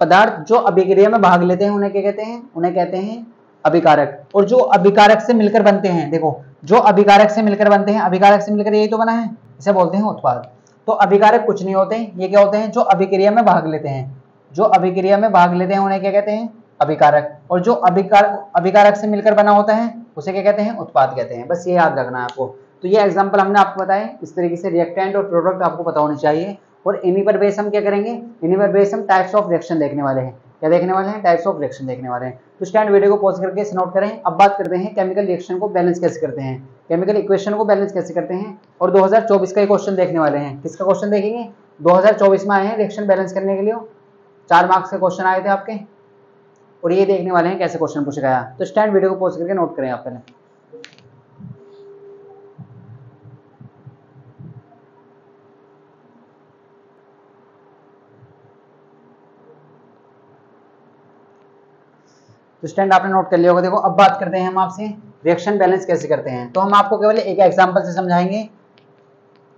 पदार्थ जो अभिक्रिया में भाग लेते हैं उन्हें क्या कहते हैं? उन्हें कहते हैं अभिकारक। और जो अभिकारक से मिलकर बनते हैं, देखो जो अभिकारक से मिलकर बनते हैं, अभिकारक से मिलकर यही तो बना है, इसे बोलते हैं उत्पाद। तो अभिकारक कुछ नहीं होते, ये क्या होते हैं? जो अभिक्रिया में भाग लेते हैं। जो अभिक्रिया में भाग लेते हैं उन्हें क्या कहते हैं? अभिकारक। और जो अभिकारक से मिलकर बना होता है उसे क्या कहते हैं? उत्पाद कहते हैं। बस ये याद रखना है आपको। तो ये एग्जाम्पल हमने आपको बताए, इस तरीके से रिएक्टेंट और प्रोडक्ट आपको पता होने चाहिए। और इन्हीं पर बेस हम क्या करेंगे? इन्हीं पर बेस हम टाइप्स ऑफ रिएक्शन देखने वाले हैं। क्या देखने वाले हैं? टाइप्स ऑफ रिएक्शन देखने वाले हैं। तो स्टैंड वीडियो को पॉज करके इसे नोट करें। अब बात करते हैं केमिकल रिएक्शन को बैलेंस कैसे करते हैं, केमिकल इक्वेशन को बैलेंस कैसे करते हैं। और 2024 का ही क्वेश्चन देखने वाले हैं। किसका क्वेश्चन देखेंगे? 2024 में आए हैं रिएक्शन बैलेंस करने के लिए, 4 मार्क्स के क्वेश्चन आए थे आपके, और ये देखने वाले हैं कैसे क्वेश्चन पूछा गया। तो स्टैंड वीडियो को पॉज करके नोट करें आप पहले। तो स्टैंड आपने नोट कर लिया होगा। देखो अब बात करते हैं हम आपसे रिएक्शन बैलेंस कैसे करते हैं। तो हम आपको केवल एक एग्जांपल से समझाएंगे,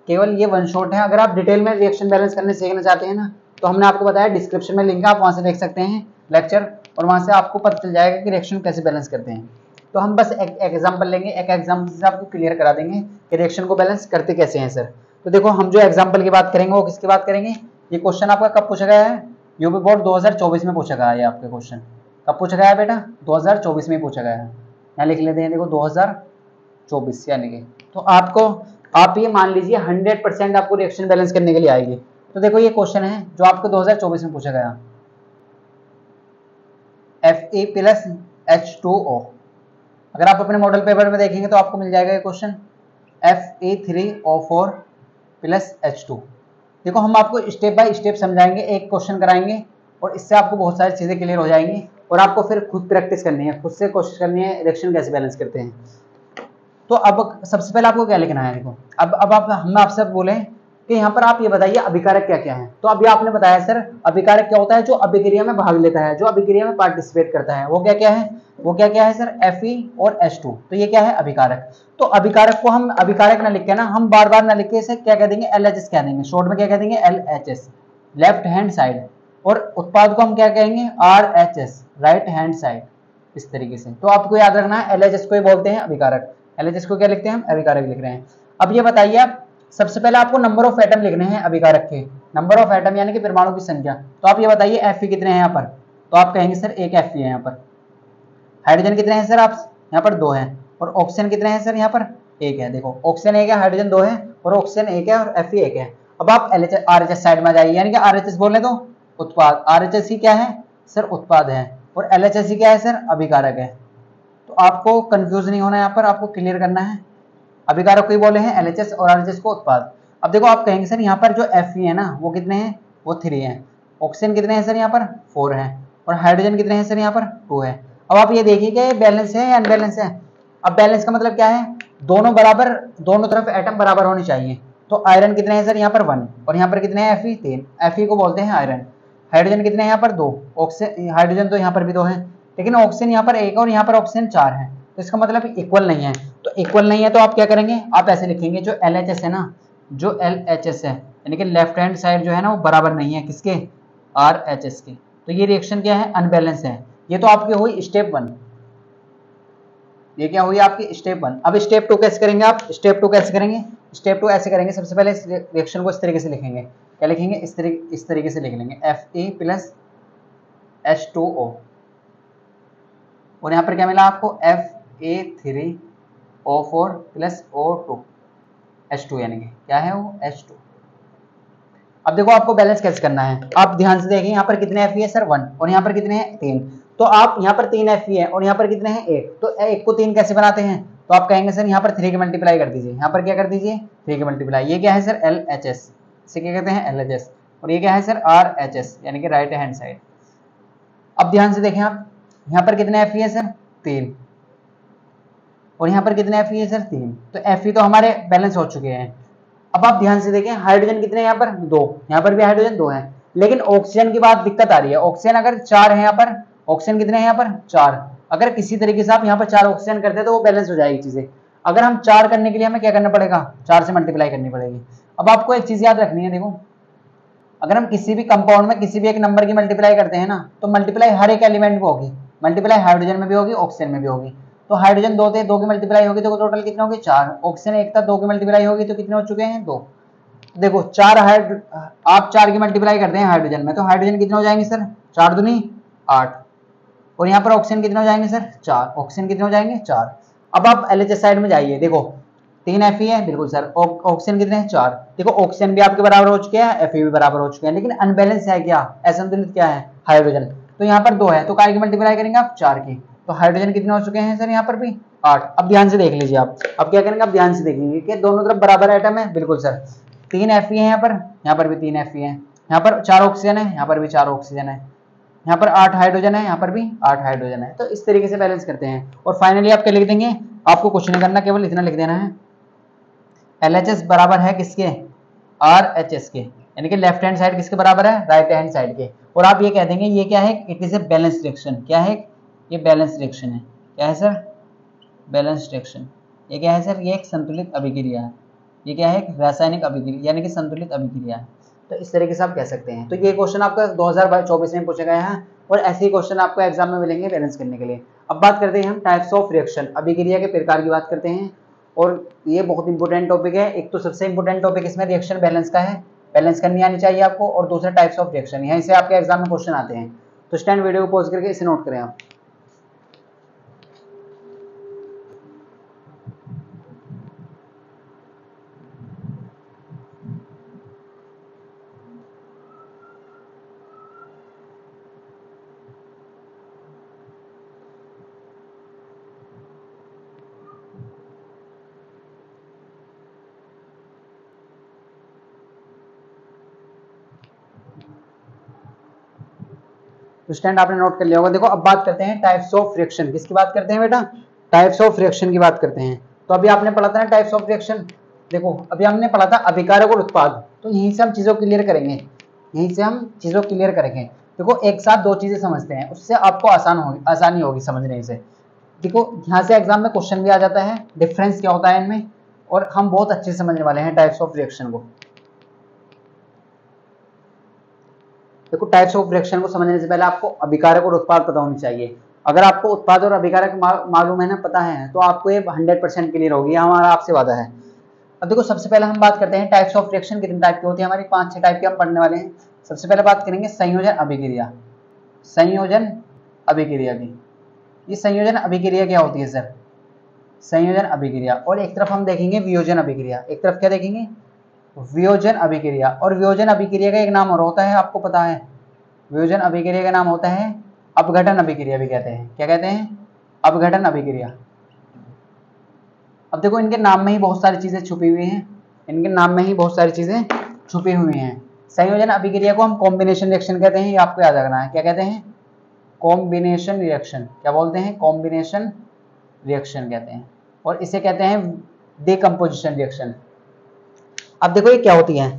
केवल ये वन शॉट है। अगर आप डिटेल में रिएक्शन बैलेंस करने सीखना चाहते हैं ना, तो हमने आपको बताया डिस्क्रिप्शन में लिंक है, आप वहां से देख सकते हैं लेक्चर, और वहां से आपको पता चल जाएगा कि रिएक्शन कैसे बैलेंस करते हैं। तो हम बस एक एग्जाम्पल लेंगे, एक एग्जाम्पल से आपको क्लियर करा देंगे कि रिएक्शन को बैलेंस करते कैसे हैं सर। तो देखो हम जो एग्जाम्पल की बात करेंगे वो किसकी बात करेंगे? ये क्वेश्चन आपका कब पूछा गया है? यूपी बोर्ड 2024 में पूछा गया है। आपके क्वेश्चन कब पूछा गया है बेटा? 2024 में पूछा गया है। यहाँ लिख लेते हैं, देखो 2024 यानी कि, तो आपको आप ये मान लीजिए 100% आपको रिएक्शन बैलेंस करने के लिए आएगी। तो देखो ये क्वेश्चन है जो आपको 2024 में पूछा गया, Fe + H2O। अगर आप अपने मॉडल पेपर में देखेंगे तो आपको मिल जाएगा ये क्वेश्चन Fe3O4 प्लस H2। देखो हम आपको स्टेप बाय स्टेप समझाएंगे, एक क्वेश्चन कराएंगे और इससे आपको बहुत सारी चीजें क्लियर हो जाएंगी और आपको फिर खुद प्रैक्टिस करनी है, खुद से कोशिश करनी है रिएक्शन कैसे बैलेंस करते हैं। तो अब सबसे पहले आपको क्या लिखना है, देखो अब आप हम आपसे बोले कि यहाँ पर आप ये बताइए अभिकारक क्या क्या है। तो अभी आपने बताया सर अभिकारक क्या होता है, जो अभिक्रिया में भाग लेता है, जो अभिक्रिया में पार्टिसिपेट करता है, वो क्या क्या है, वो क्या क्या है सर Fe और H2। तो ये क्या है अभिकारक। तो अभिकारक को हम अभिकारक ना लिख के ना हम बार बार ना लिख के इसे क्या कह देंगे LHS कह देंगे, शॉर्ट में क्या कह देंगे LHS लेफ्ट हैंड साइड, और उत्पाद को हम क्या कहेंगे RHS राइट हैंड साइड, इस तरीके से। तो आपको याद रखना है LHS को ही बोलते हैं अभिकारक, LHS को क्या लिखते हैं हम अभिकारक लिख रहे हैं। अब ये बताइए आप सबसे पहले आपको नंबर ऑफ एटम लिखने हैं अभिकारक के, नंबर ऑफ एटम यानी कि परमाणु की संख्या। तो आप ये बताइए Fe कितने हैं यहाँ पर, तो आप कहेंगे सर एक Fe है यहाँ पर। हाइड्रोजन कितने हैं सर आप यहाँ पर 2 हैं, और ऑक्सीजन कितने हैं सर यहाँ पर 1 है। देखो ऑक्सीजन 1 है, हाइड्रोजन 2 है, और ऑक्सीजन 1 है और Fe 1 है। अब आप RHS साइड में जाइए, यानी कि RHS बोल रहे तो उत्पाद, RHS ही क्या है सर उत्पाद है, और LHS ही क्या है सर अभिकारक है। तो आपको कंफ्यूज नहीं होना, यहाँ पर आपको क्लियर करना है। अभिकारक को ही बोले हैं LHS और RHS को उत्पाद। अब देखो आप कहेंगे सर यहाँ पर जो Fe है ना वो कितने हैं, वो 3 हैं, ऑक्सीजन कितने हैं सर यहाँ पर 4 हैं, और हाइड्रोजन कितने हैं सर यहाँ पर 2 है। अब आप ये देखिए कि ये बैलेंस है या अनबैलेंस है। अब बैलेंस का मतलब क्या है, दोनों बराबर, दोनों तरफ एटम बराबर होनी चाहिए। तो आयरन कितने हैं सर यहाँ पर 1, और यहाँ पर कितने हैं Fe 3, Fe को बोलते हैं आयरन। हाइड्रोजन कितने हैं यहाँ पर 2, ऑक्सीजन हाइड्रोजन तो यहाँ पर भी 2 है, लेकिन ऑक्सीजन यहाँ पर 1 और यहाँ पर ऑक्सीजन 4 है, तो इसका मतलब इक्वल नहीं है। तो इक्वल नहीं है तो आप क्या करेंगे, आप ऐसे लिखेंगे जो LHS है ना, जो LHS है यानी कि लेफ्ट हैंड साइड जो है ना वो बराबर नहीं है किसके RHS के। तो ये रिएक्शन क्या है अनबैलेंस है। ये तो आपकी हुई स्टेप 1, ये क्या हुई आपकी स्टेप 1। अब स्टेप 2 कैसे करेंगे आप, स्टेप 2 कैसे करेंगे, स्टेप 2 ऐसे करेंगे, सबसे पहले इस रिएक्शन को इस तरीके से लिखेंगे, क्या लिखेंगे इस तरीके से लिख लेंगे Fe प्लस H2O, और यहाँ पर क्या मिला आपको Fa3O4 प्लस O2 H2, यानी कि क्या है वो H2। अब देखो आपको बैलेंस कैसे करना है, आप ध्यान से देखिए यहाँ पर कितने Fe है सर 1, और यहाँ पर कितने हैं 3। तो आप यहाँ पर 3 Fe है और यहाँ पर कितने हैं 1, तो 1 को 3 कैसे बनाते हैं, तो आप कहेंगे सर यहाँ पर 3 की मल्टीप्लाई कर दीजिए, यहाँ पर क्या कर दीजिए 3 की मल्टीप्लाई। ये क्या है सर LHS, इसे क्या कहते हैं LHS, और ये क्या है सर RHS यानी कि राइट हैंड साइड। अब ध्यान से देखें आप यहाँ पर कितने Fe है सर 3, और यहाँ पर कितने Fe है सर 3, तो Fe तो हमारे बैलेंस हो चुके हैं। अब आप ध्यान से देखें हाइड्रोजन कितने हैं यहाँ पर 2, यहाँ पर भी हाइड्रोजन 2 है, लेकिन ऑक्सीजन की बात दिक्कत आ रही है। ऑक्सीजन अगर 4 है यहाँ पर, ऑक्सीजन कितने हैं यहाँ पर 4, अगर किसी तरीके से आप यहाँ पर 4 ऑक्सीजन करते हैं तो वो बैलेंस हो जाएगी चीजें। अगर हम 4 करने के लिए हमें क्या करना पड़ेगा, 4 से मल्टीप्लाई करनी पड़ेगी। अब आपको एक चीज याद रखनी है, देखो अगर हम किसी भी कंपाउंड में किसी भी एक नंबर की मल्टीप्लाई करते हैं ना, तो मल्टीप्लाई हर एक एलिमेंट में होगी, मल्टीप्लाई हाइड्रोजन में भी होगी, ऑक्सीजन में भी होगी। तो हाइड्रोजन 2 थे, 2 की मल्टीप्लाई होगी तो टोटल कितने होगी 4, ऑक्सीजन 1 था 2 की मल्टीप्लाई होगी तो कितने हो चुके हैं 2। देखो 4 आप 4 की मल्टीप्लाई करते हैं हाइड्रोजन में, तो हाइड्रोजन कितने हो जाएंगे सर 4 दूनी 8, और यहाँ पर ऑक्सीजन कितने हो जाएंगे सर 4, ऑक्सीजन कितने हो जाएंगे 4। अब आप LHS साइड में जाइए, देखो 3 Fe है बिल्कुल सर, ऑक्सीजन कितने हैं 4, देखो ऑक्सीजन भी आपके बराबर हो चुके हैं, Fe भी बराबर हो चुके हैं, लेकिन अनबैलेंस है क्या, असंतुलित क्या है हाइड्रोजन। तो यहाँ पर 2 है तो काय की मल्टीप्लाई करेंगे आप 4 की, तो हाइड्रोजन कितने हो चुके हैं सर यहाँ पर भी 8। अब ध्यान से देख लीजिए आप, अब क्या करेंगे आप ध्यान से देखेंगे कि दोनों तरफ बराबर एटम है, बिल्कुल सर 3 Fe है यहाँ पर भी 3 Fe है, यहाँ पर 4 ऑक्सीजन है, यहाँ पर भी 4 ऑक्सीजन है, यहाँ पर 8 हाइड्रोजन है, यहाँ पर भी 8 हाइड्रोजन है। तो इस तरीके से बैलेंस करते हैं, और फाइनली आप क्या लिख देंगे, आपको कुछ नहीं करना, केवल इतना लिख देना है LHS बराबर है किसके RHS के, यानी कि लेफ्ट हैंड साइड किसके बराबर है राइट हैंड साइड के। और आप ये कह देंगे ये क्या है, it is a balance reaction, क्या है ये बैलेंस रिएक्शन है, क्या है सर बैलेंस रिएक्शन। ये क्या है सर, ये एक संतुलित अभिक्रिया है, ये क्या है एक रासायनिक अभिक्रिया यानी कि संतुलित अभिक्रिया है। तो इस तरीके से आप कह सकते हैं। तो ये क्वेश्चन आपका 2024 में पूछे गए हैं, और ऐसे ही क्वेश्चन आपको एग्जाम में मिलेंगे बैलेंस करने के लिए। अब बात करते हैं हम टाइप्स ऑफ रिएक्शन, अभिक्रिया के प्रकार की बात करते हैं, और ये बहुत इंपॉर्टेंट टॉपिक है। एक तो सबसे इंपॉर्टेंट टॉपिक इसमें रिएक्शन बैलेंस का है, बैलेंस करनी आनी चाहिए आपको, और दूसरा टाइप्स ऑफ रिएक्शन, यहीं से आपके एग्जाम में क्वेश्चन आते हैं। तो स्टैंड वीडियो को पॉज करके इसे नोट करें आप। तो स्टूडेंट आपने नोट कर लिया होगा। देखो अब बात करते हैं टाइप्स ऑफ रिएक्शन। किसकी बात करते हैं बेटा? टाइप्स ऑफ रिएक्शन की बात करते हैं। तो अभी आपने पढ़ा था ना टाइप्स ऑफ रिएक्शन। देखो अभी हमने पढ़ा था अभिकारक और उत्पाद, तो यहीं से हम चीजों क्लियर करेंगे, यहीं से हम चीजों क्लियर करेंगे। देखो एक साथ दो चीजें समझते हैं, उससे आपको आसानी होगी समझने से। देखो यहाँ से एग्जाम में क्वेश्चन भी आ जाता है, डिफरेंस क्या होता है इनमें, और हम बहुत अच्छे से समझने वाले हैं टाइप्स ऑफ रिएक्शन को। देखो टाइप्स ऑफ रिएक्शन को समझने से पहले आपको अभिकारक और उत्पाद पता होनी चाहिए। अगर आपको उत्पाद और अभिकारक मालूम है ना, पता है, तो आपको ये 100% क्लियर होगी, ये हमारा आपसे वादा है। अब देखो सबसे पहले हम बात करते हैं टाइप्स ऑफ रिएक्शन कितने टाइप की होती है, हमारी 5-6 टाइप की हम पढ़ने वाले हैं। सबसे पहले बात करेंगे संयोजन अभिक्रिया। संयोजन अभिक्रिया की, ये संयोजन अभिक्रिया क्या होती है सर? संयोजन अभिक्रिया। और एक तरफ हम देखेंगे वियोजन अभिक्रिया। एक तरफ क्या देखेंगे? वियोजन अभिक्रिया। और वियोजन अभिक्रिया का एक नाम और होता है, आपको पता है, वियोजन अभिक्रिया का नाम होता है अपघटन अभिक्रिया भी कहते हैं। क्या कहते हैं? अपघटन अभिक्रिया। अब देखो इनके नाम में ही बहुत सारी चीजें छुपी हुई हैं, इनके नाम में ही बहुत सारी चीजें छुपी हुई हैं। संयोजन अभिक्रिया को हम कॉम्बिनेशन रिएक्शन कहते हैं, ये आपको याद रखना है। क्या कहते हैं? Combination reaction. क्या बोलते हैं? कॉम्बिनेशन रिएक्शन कहते हैं। और इसे कहते हैं डिकम्पोजिशन रिएक्शन। अब देखो ये क्या होती है?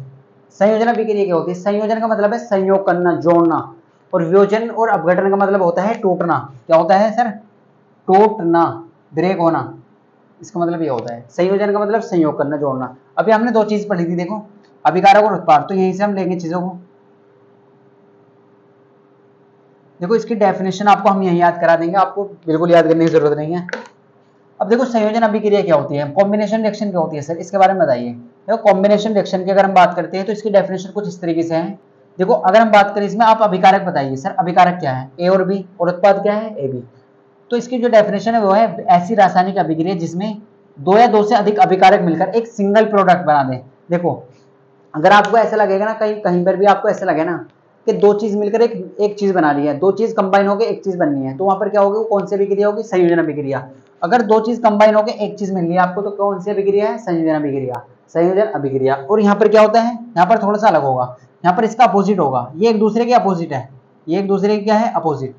संयोजन अभिक्रिया क्या होती है? संयोजन का मतलब है संयोग करना, जोड़ना। और वियोजन और अपघटन का मतलब होता है टूटना। क्या होता है सर? टूटना, ब्रेक होना। इसका मतलब ये होता है। संयोजन का मतलब संयोग करना, जोड़ना। अभी हमने दो चीज पढ़ी थी, देखो अभिकारक और उत्पाद, तो यहीं से हम लेंगे चीजों को। देखो इसकी डेफिनेशन आपको हम यही याद करा देंगे, आपको बिल्कुल याद करने की जरूरत नहीं है। अब देखो संयोजन अभिक्रिया क्या होती है, कॉम्बिनेशन रिएक्शन क्या होती है सर, इसके बारे में बताइए। देखो कॉम्बिनेशन रिएक्शन की अगर हम बात करते हैं तो इसकी डेफिनेशन कुछ इस तरीके से है। देखो अगर हम बात करें इसमें, आप अभिकारक बताइए सर, अभिकारक क्या है? ए और बी। और उत्पाद क्या है? A B. तो इसकी जो डेफिनेशन है वो है ऐसी रासायनिक अभिक्रिया जिसमें दो या दो से अधिक अभिकारक मिलकर एक सिंगल प्रोडक्ट बना दें। देखो अगर आपको ऐसा लगेगा ना, कहीं पर भी आपको ऐसा लगे ना कि दो चीज मिलकर एक चीज बना रही है, दो चीज कंबाइन होकर एक चीज बननी है, तो वहां पर क्या होगी? वो कौन सी अभिक्रिया होगी? संयोजन अभिक्रिया। अगर दो चीज कंबाइन होकर एक चीज मिल रही है आपको, तो कौन सी अभिक्रिया है? संयोजन अभिक्रिया। संयोजन अभिक्रिया। और यहाँ पर क्या होता है? यहाँ पर थोड़ा सा अलग होगा, यहाँ पर इसका अपोजिट होगा। ये एक दूसरे के अपोजिट है, ये एक दूसरे के क्या है? अपोजिट।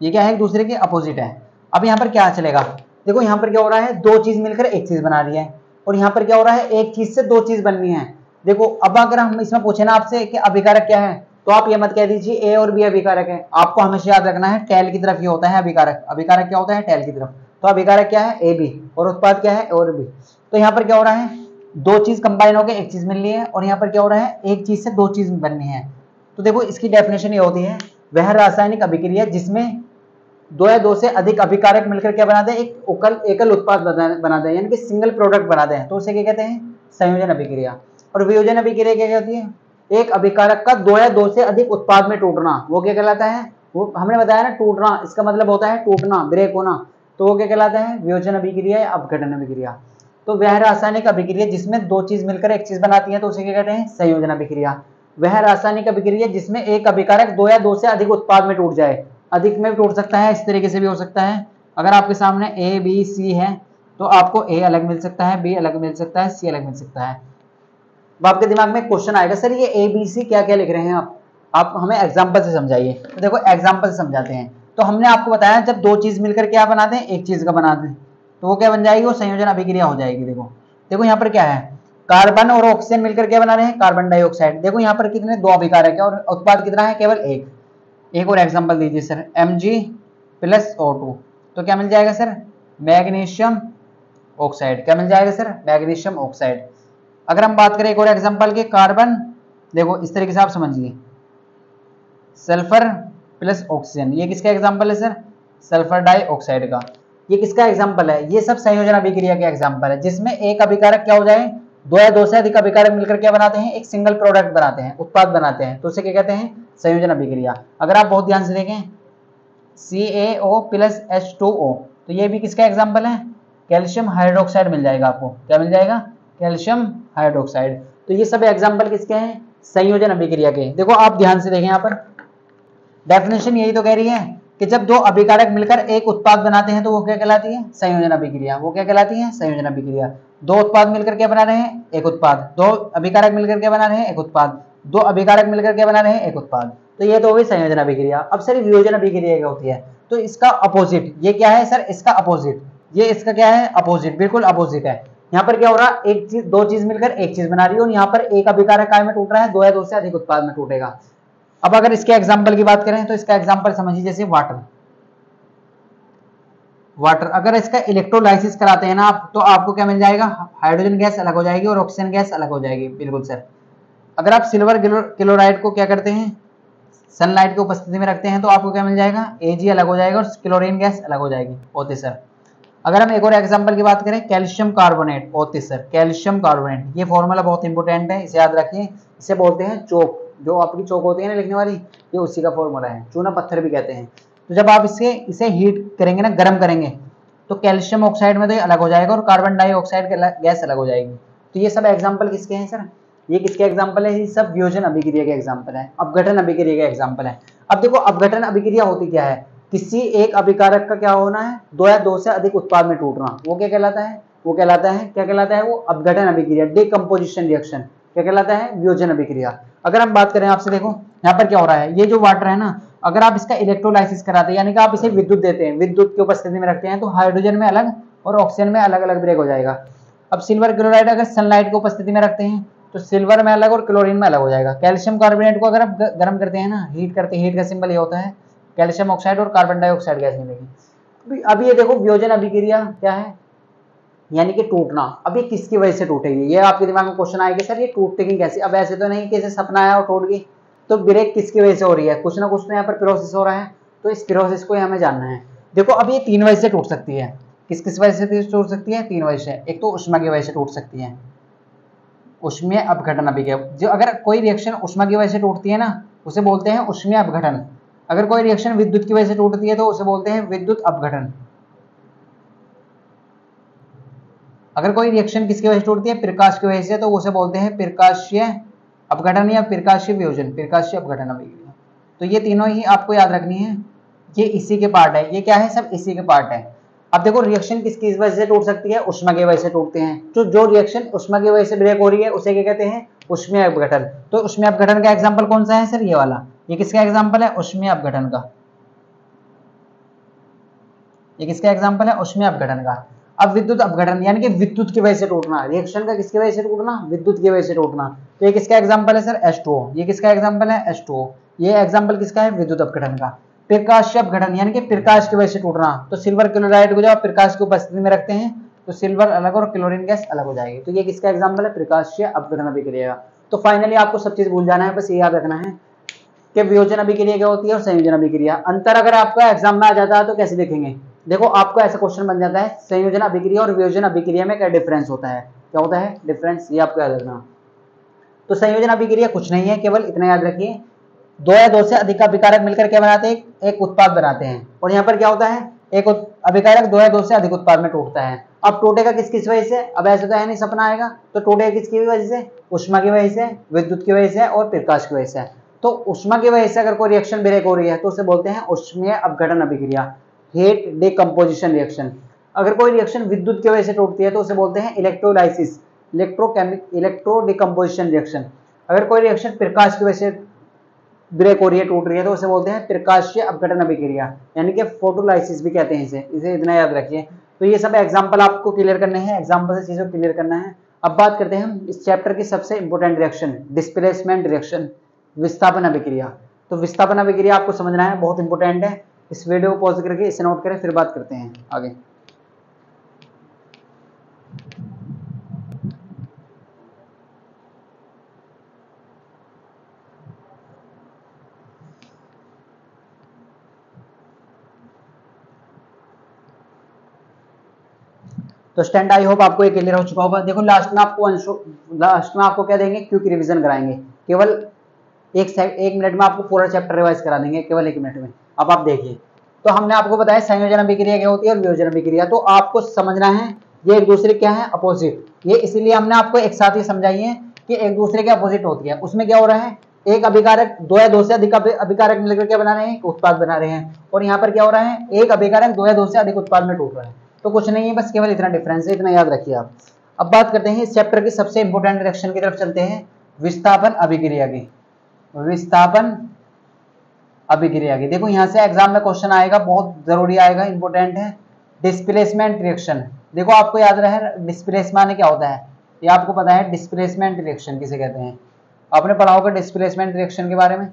ये क्या है? एक दूसरे के अपोजिट है। अब यहाँ पर क्या चलेगा? देखो यहाँ पर क्या हो रहा है? दो चीज मिलकर एक चीज बना रही है। और यहाँ पर क्या हो रहा है? एक चीज से दो चीज बननी है। देखो अब अगर हम इसमें पूछे ना आपसे कि अभिकारक क्या है, तो आप ये मत कह दीजिए ए और बी अभिकारक है। आपको हमेशा याद रखना है टेल की तरफ ये होता है अभिकारक। अभिकारक क्या होता है? टेल की तरफ। तो अभिकारक क्या है? A B. और उत्पाद क्या है? ए और बी। तो यहाँ पर क्या हो रहा है? दो चीज कंबाइन होकर एक चीज मिल रही है। और यहाँ पर क्या हो रहा है? एक चीज से दो चीज बननी है। तो देखो इसकी डेफिनेशन ये होती है, वह रासायनिक अभिक्रिया जिसमें दो या दो से अधिक अभिकारक मिलकर क्या बना दे? एक एकल उत्पाद बना दे, यानी कि सिंगल प्रोडक्ट बना दे, तो उसे क्या कहते हैं? संयोजन अभिक्रिया। और वियोजन अभिक्रिया क्या कहती है? एक अभिकारक का दो या दो से अधिक उत्पाद में टूटना, वो क्या कहलाता है? वो हमने बताया ना, टूटना, इसका मतलब होता है टूटना, ब्रेक होना, तो वो क्या कहलाता है? वियोजन अभिक्रिया या अपघटन अभिक्रिया। तो वह रासायनिक अभिक्रिया जिसमें दो चीज मिलकर एक चीज बनाती है, तो उसे क्या कहते हैं? संयोजन अभिक्रिया। वह रासायनिक अभिक्रिया जिसमें एक अभिकारक दो या दो से अधिक उत्पाद में टूट जाए। अधिक में भी टूट सकता है, इस तरीके से भी हो सकता है। अगर आपके सामने ए बी सी है तो आपको ए अलग मिल सकता है, बी अलग मिल सकता है, सी अलग मिल सकता है। अब आपके दिमाग में क्वेश्चन आएगा, सर ये ए बी सी क्या क्या लिख रहे हैं आप हमें एग्जाम्पल से समझाइए। तो देखो एग्जाम्पल से समझाते हैं। तो हमने आपको बताया जब दो चीज मिलकर क्या बना दें? एक चीज का बना दें, तो वो क्या बन जाएगी? वो संयोजन अभिक्रिया हो जाएगी। देखो यहाँ पर क्या है? कार्बन और ऑक्सीजन मिलकर क्या बना रहे हैं? Carbon dioxide. देखो यहाँ पर कितने? दो अभिकारक है और उत्पाद कितना है? केवल एक। एक और एग्जांपल दीजिए सर, Mg+O2, तो क्या मिल जाएगा सर? Magnesium oxide. क्या मिल जाएगा सर? Magnesium oxide. अगर हम बात करें एक और एग्जांपल के, कार्बन, देखो इस तरीके से आप समझिए, सल्फर प्लस ऑक्सीजन, ये किसका एग्जांपल है सर? सल्फर डाइऑक्साइड का। ये किसका एग्जांपल है? ये सब संयोजन अभिक्रिया के एग्जांपल है जिसमें एक अभिकारक क्या हो जाए? दो या दो से अधिक अभिकारक मिलकर क्या बनाते हैं? एक सिंगल प्रोडक्ट बनाते हैं, उत्पाद बनाते हैं, तो उसे क्या कहते हैं? संयोजन अभिक्रिया। अगर आप बहुत ध्यान से देखें, CaO+H2O, तो ये भी किसका एग्जांपल है? कैल्शियम हाइड्रोक्साइड मिल जाएगा आपको। क्या मिल जाएगा? Calcium hydroxide. तो ये सब एग्जांपल किसके हैं? संयोजन अभिक्रिया के। देखो आप ध्यान से देखें, यहाँ पर डेफिनेशन यही तो कह रही है कि जब दो अभिकारक मिलकर एक उत्पाद बनाते हैं तो वो क्या कहलाती है? संयोजन अभिक्रिया। वो क्या कहलाती है? संयोजन अभिक्रिया। दो उत्पाद मिलकर क्या बना रहे हैं? एक उत्पाद। दो अभिकारक मिलकर क्या बना रहे हैं? एक उत्पाद। दो अभिकारक मिलकर क्या बना रहे हैं, एक उत्पाद। तो ये तो हो गई संयोजन अभिक्रिया। अब सर वियोजन अभिक्रिया क्या होती है, तो इसका अपोजिट, ये क्या है सर, इसका अपोजिट, ये इसका क्या है, अपोजिट, बिल्कुल अपोजिट है। यहाँ पर क्या हो रहा है, एक चीज, दो चीज मिलकर एक चीज बना रही है, और यहाँ पर एक अभिकारक काय में टूट रहा है, दो या दो से अधिक उत्पाद में टूटेगा। अब अगर इसके एग्जाम्पल की बात करें तो इसका एग्जाम्पल समझिए, जैसे वाटर, वाटर अगर इसका इलेक्ट्रोलाइसिस कराते हैं ना आप, तो आपको क्या मिल जाएगा, हाइड्रोजन गैस अलग हो जाएगी और ऑक्सीजन गैस अलग हो जाएगी, बिल्कुल सर। अगर आप सिल्वर क्लोराइड को क्या करते हैं, सनलाइट की उपस्थिति में रखते हैं, तो आपको क्या मिल जाएगा, Ag अलग हो जाएगा और क्लोरीन गैस अलग हो जाएगी, होते सर। अगर हम एक और एग्जांपल की बात करें, कैल्शियम कार्बोनेट, होते सर, कैल्शियम कार्बोनेट, ये फॉर्मूला बहुत इंपॉर्टेंट है, इसे याद रखिए। इसे बोलते हैं चौक, जो आपकी चौक होती है ना लिखने वाली, ये उसी का फॉर्मूला है, चूना पत्थर भी कहते हैं। तो जब आप इसे हीट करेंगे ना, गर्म करेंगे, तो कैल्शियम ऑक्साइड में तो ये अलग हो जाएगा और कार्बन डाइऑक्साइड गैस अलग हो जाएगी। तो ये सब एग्जाम्पल किसके हैं सर, ये किसके एग्जाम्पल है, ये सब वियोजन अभिक्रिया के एग्जाम्पल है, अपघटन अभिक्रिया के एग्जाम्पल है। अब देखो अपघटन अभिक्रिया होती क्या है, किसी एक अभिकारक का क्या होना है, दो या दो से अधिक उत्पाद में टूटना, वो क्या कहलाता है, वो कहलाता है, क्या कहलाता है, वो अपघटन अभिक्रिया, डिकम्पोजिशन रिएक्शन, क्या कहलाता है, वियोजन अभिक्रिया। अगर हम बात करें आपसे, देखो यहाँ पर क्या हो रहा है, ये जो वाटर है ना, अगर आप इसका इलेक्ट्रोलाइसिस कराते हैं, यानी कि आप इसे विद्युत देते हैं, विद्युत की उपस्थिति में रखते हैं, तो हाइड्रोजन में अलग और ऑक्सीजन में अलग अलग ब्रेक हो जाएगा। अब सिल्वर क्लोराइड अगर सनलाइट की उपस्थिति में रखते हैं, तो सिल्वर में अलग और क्लोरीन में अलग हो जाएगा। कैल्शियम कार्बोनेट को अगर आप गर्म करते हैं ना, हीट करते हैं, हीट का सिंबल ये होता है, कैल्शियम ऑक्साइड और कार्बन डाइऑक्साइड गैस मिलेगी। अभी ये देखो वियोजन अभिक्रिया क्या है, यानी कि टूटना। अब ये किसकी वजह से टूटेगी, ये आपके दिमाग में क्वेश्चन आएगा, सर ये टूटेगी कैसे। अब ऐसे तो नहीं कि जैसे सपना आया और टूट गई, तो ब्रेक किसकी वजह से हो रही है, कुछ ना कुछ तो यहाँ पर प्रोसेस हो रहा है, तो इस प्रोसेस को हमें जानना है। देखो अब ये तीन वजह से टूट सकती है, किस किस वजह से टूट सकती है, तीन वजह से। एक तो ऊष्मा की वजह से टूट सकती है, ऊष्मीय अपघटन अभिक्रिया। जो अगर कोई रिएक्शन ऊष्मा की वजह से टूटती है ना, उसे बोलते हैं ऊष्मीय अपघटन। अगर कोई रिएक्शन विद्युत की वजह से टूटती है, तो उसे बोलते हैं विद्युत अपघटन। अगर कोई रिएक्शन किसकी वजह से टूटती है, प्रकाश की वजह से, तो उसे बोलते हैं प्रकाशीय अपघटन या प्रकाशीय वियोजन, प्रकाशीय अपघटन अभिक्रिया। तो ये तीनों ही आपको याद रखनी है, ये इसी के पार्ट है, ये क्या है, सब इसी के पार्ट है। अब देखो रिएक्शन किसकी वजह से टूट सकती है, ऊष्मा की वजह से टूटते हैं। जो रिएक्शन ऊष्मा की वजह से ब्रेक हो रही है, उसे क्या कहते हैं, ऊष्मीय अपघटन। तो ऊष्मीय अपघटन का एग्जांपल कौन सा है सर, ये वाला, ये किसका एग्जांपल है, ऊष्मीय अपघटन का। ये किसका एग्जांपल है, ऊष्मीय अपघटन का। अब विद्युत अपघटन, यानी कि विद्युत की वजह से टूटना, रिएक्शन का किसकी वजह से टूटना, विद्युत की वजह से टूटना। तो ये किसका एग्जांपल है सर, H2O। ये किसका एग्जांपल है, H2O। ये एग्जांपल किसका है, विद्युत अपघटन का। प्रकाशीय अपघटन, यानी कि प्रकाश की वजह से टूटना। तो सिल्वर क्लोराइड को जब आप प्रकाश की उपस्थिति में रखते हैं, तो सिल्वर अलग और क्लोरीन गैस अलग हो जाएगी। तो ये किसका एग्जांपल है, प्रकाशीय अपघटन अभिक्रिया। तो फाइनली आपको सब चीज भूल जाना है, बस ये याद रखना है कि वियोजन अभिक्रिया क्या होती है और संयोजन अभिक्रिया। अंतर अगर आपका एग्जाम में आ जाता है तो कैसे देखेंगे, देखो आपको ऐसा क्वेश्चन बन जाता है, संयोजन अभिक्रिया और वियोजन अभिक्रिया में क्या डिफरेंस होता है, क्या होता है डिफरेंस, ये आपको याद रखना। तो संयोजन अभिक्रिया कुछ नहीं है, केवल इतना याद रखिए, दो या दो से अधिक अभिकारक मिलकर क्या बनाते हैं, एक उत्पाद बनाते हैं। और यहाँ पर क्या होता है, एक अभिकारक दो या दो से अधिक उत्पाद में टूटता है। अब टूटेगा किस किस वजह से, अब ऐसे तो है नहीं सपना आएगा, तो टूटेगा किसकी वजह से, ऊष्मा की वजह से, विद्युत की वजह से और प्रकाश की वजह से। तो ऊष्मा की वजह से अगर कोई रिएक्शन ब्रेक हो रही है, तो उसे बोलते हैं ऊष्मीय अपघटन अभिक्रिया, हीट डिकम्पोजिशन रिएक्शन। अगर कोई रिएक्शन विद्युत की वजह से टूटती है, तो उसे बोलते हैं इलेक्ट्रोलाइसिस, इलेक्ट्रो डिकम्पोजिशन रिएक्शन। अगर कोई रिएक्शन प्रकाश की वजह से ब्रेक हो रही है, टूट रही है, तो उसे बोलते हैं प्रकाशीय अपघटन अभिक्रिया, यानी कि फोटोलाइसिस भी कहते हैं इसे इतना याद रखिए। तो ये सब एग्जांपल आपको क्लियर करने हैं, एग्जांपल से चीजों को क्लियर करना है। अब बात करते हैं हम इस चैप्टर की सबसे इंपॉर्टेंट रिएक्शन, डिस्प्लेसमेंट रिएक्शन, विस्थापन अभिक्रिया। तो विस्थापन अभिक्रिया आपको समझना है, बहुत इंपॉर्टेंट है। इस वीडियो को पॉज करके इसे नोट करें, फिर बात करते हैं आगे। तो स्टैंड आई होप आपको ये क्लियर हो चुका होगा। देखो लास्ट में आपको क्या देंगे, क्विक रिवीजन कराएंगे, केवल एक मिनट में आपको पूरा चैप्टर रिवाइज करा देंगे, केवल 1 मिनट में। अब आप देखिए, तो हमने आपको बताया संयोजन अभिक्रिया क्या होती है और वियोजन अभिक्रिया। तो आपको समझना है ये एक दूसरे क्या है, अपोजिट। ये इसीलिए हमने आपको एक साथ ही समझाई है कि एक दूसरे के अपोजिट होती है। उसमें क्या हो रहा है, एक अभिकारक दो या दो से अधिक अभिकारक मिलकर क्या बना रहे हैं, उत्पाद बना रहे हैं। और यहाँ पर क्या हो रहा है, एक अभिकारक दो या दो से अधिक उत्पाद में टूट रहा है। तो कुछ नहीं है, बस केवल इतना डिफरेंस है, इतना याद रखिए आप। अब बात करते हैं इस चैप्टर की सबसे इंपॉर्टेंट रिएक्शन की तरफ चलते हैं, विस्थापन अभिक्रिया की, विस्थापन अभिक्रिया की। देखो यहां से एग्जाम में क्वेश्चन आएगा, बहुत जरूरी आएगा, इंपॉर्टेंट है। डिस्प्लेसमेंट रिएक्शन, देखो आपको याद रहे डिस्प्लेसमेंट क्या होता है, ये आपको पता है डिस्प्लेसमेंट रिएक्शन किसे कहते हैं, आपने पढ़ा होगा डिस्प्लेसमेंट रिएक्शन के बारे में।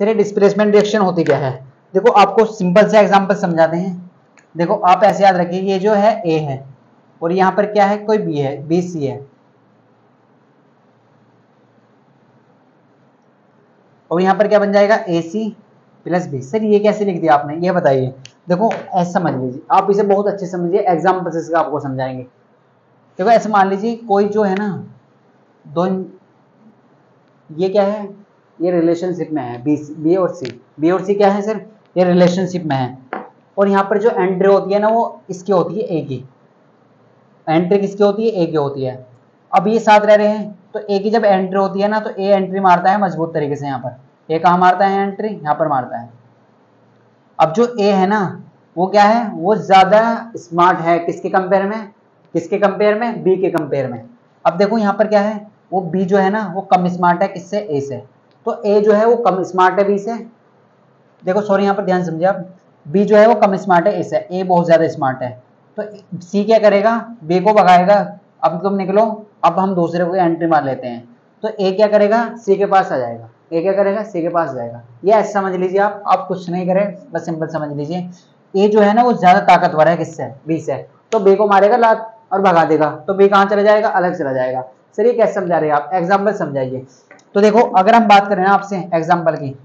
सिर्फ डिस्प्लेसमेंट रिएक्शन होती क्या है, देखो आपको सिंपल से एग्जांपल समझाते हैं। देखो आप ऐसे याद रखिए, ये जो है ए है और यहाँ पर क्या है, कोई बी है, बी सी है, और यहाँ पर क्या बन जाएगा, ए सी प्लस बी। सर ये कैसे लिख दिया आपने, ये बताइए। देखो ऐसा समझ लीजिए, आप इसे बहुत अच्छे समझिए, एग्जाम्पल से आपको समझाएंगे। देखो ऐसे मान लीजिए कोई जो है ना दो, ये क्या है, ये रिलेशनशिप में है, बी और सी, बी और सी क्या है सर, ये रिलेशनशिप में है। और यहाँ पर जो एंट्री होती है ना वो इसकी होती है, ए की एंट्री किसकी होती है, ए की होती है। अब ये साथ रह रहे हैं तो ए की जब एंट्री होती है ना तो ए एंट्री मारता है मजबूत तरीके से, यहाँ पर ए कहाँ मारता है एंट्री, यहाँ पर मारता है। अब जो ए है ना वो क्या है, वो ज्यादा स्मार्ट है किसके कंपेयर में, किसके कंपेयर में, बी के कंपेयर में। अब देखो यहाँ पर क्या है, वो बी जो है ना वो कम स्मार्ट है किससे, ए से, तो ए जो है वो कम स्मार्ट है बी से। देखो सॉरी यहाँ पर ध्यान समझिए आप, बी जो है वो कम स्मार्ट है ए से, ए बहुत ज्यादा स्मार्ट है, तो सी क्या करेगा, बी को भगाएगा। अब तुम निकलो, अब हम दूसरे को एंट्री मार लेते हैं, तो ए क्या करेगा, सी के पास आ जाएगा, ए क्या करेगा, सी के पास जाएगा। ये ऐसे समझ लीजिए आप कुछ नहीं करें, बस सिंपल समझ लीजिए। ए जो है ना वो ज्यादा ताकतवर है किससे, बी से, तो बी को मारेगा लात और भगा देगा, तो बी कहाँ चला जाएगा, अलग चला जाएगा। सर ये कैसे समझा रहे हैं आप, एग्जाम्पल समझाइए। तो देखो अगर हम बात करें ना आपसे एग्जाम्पल की,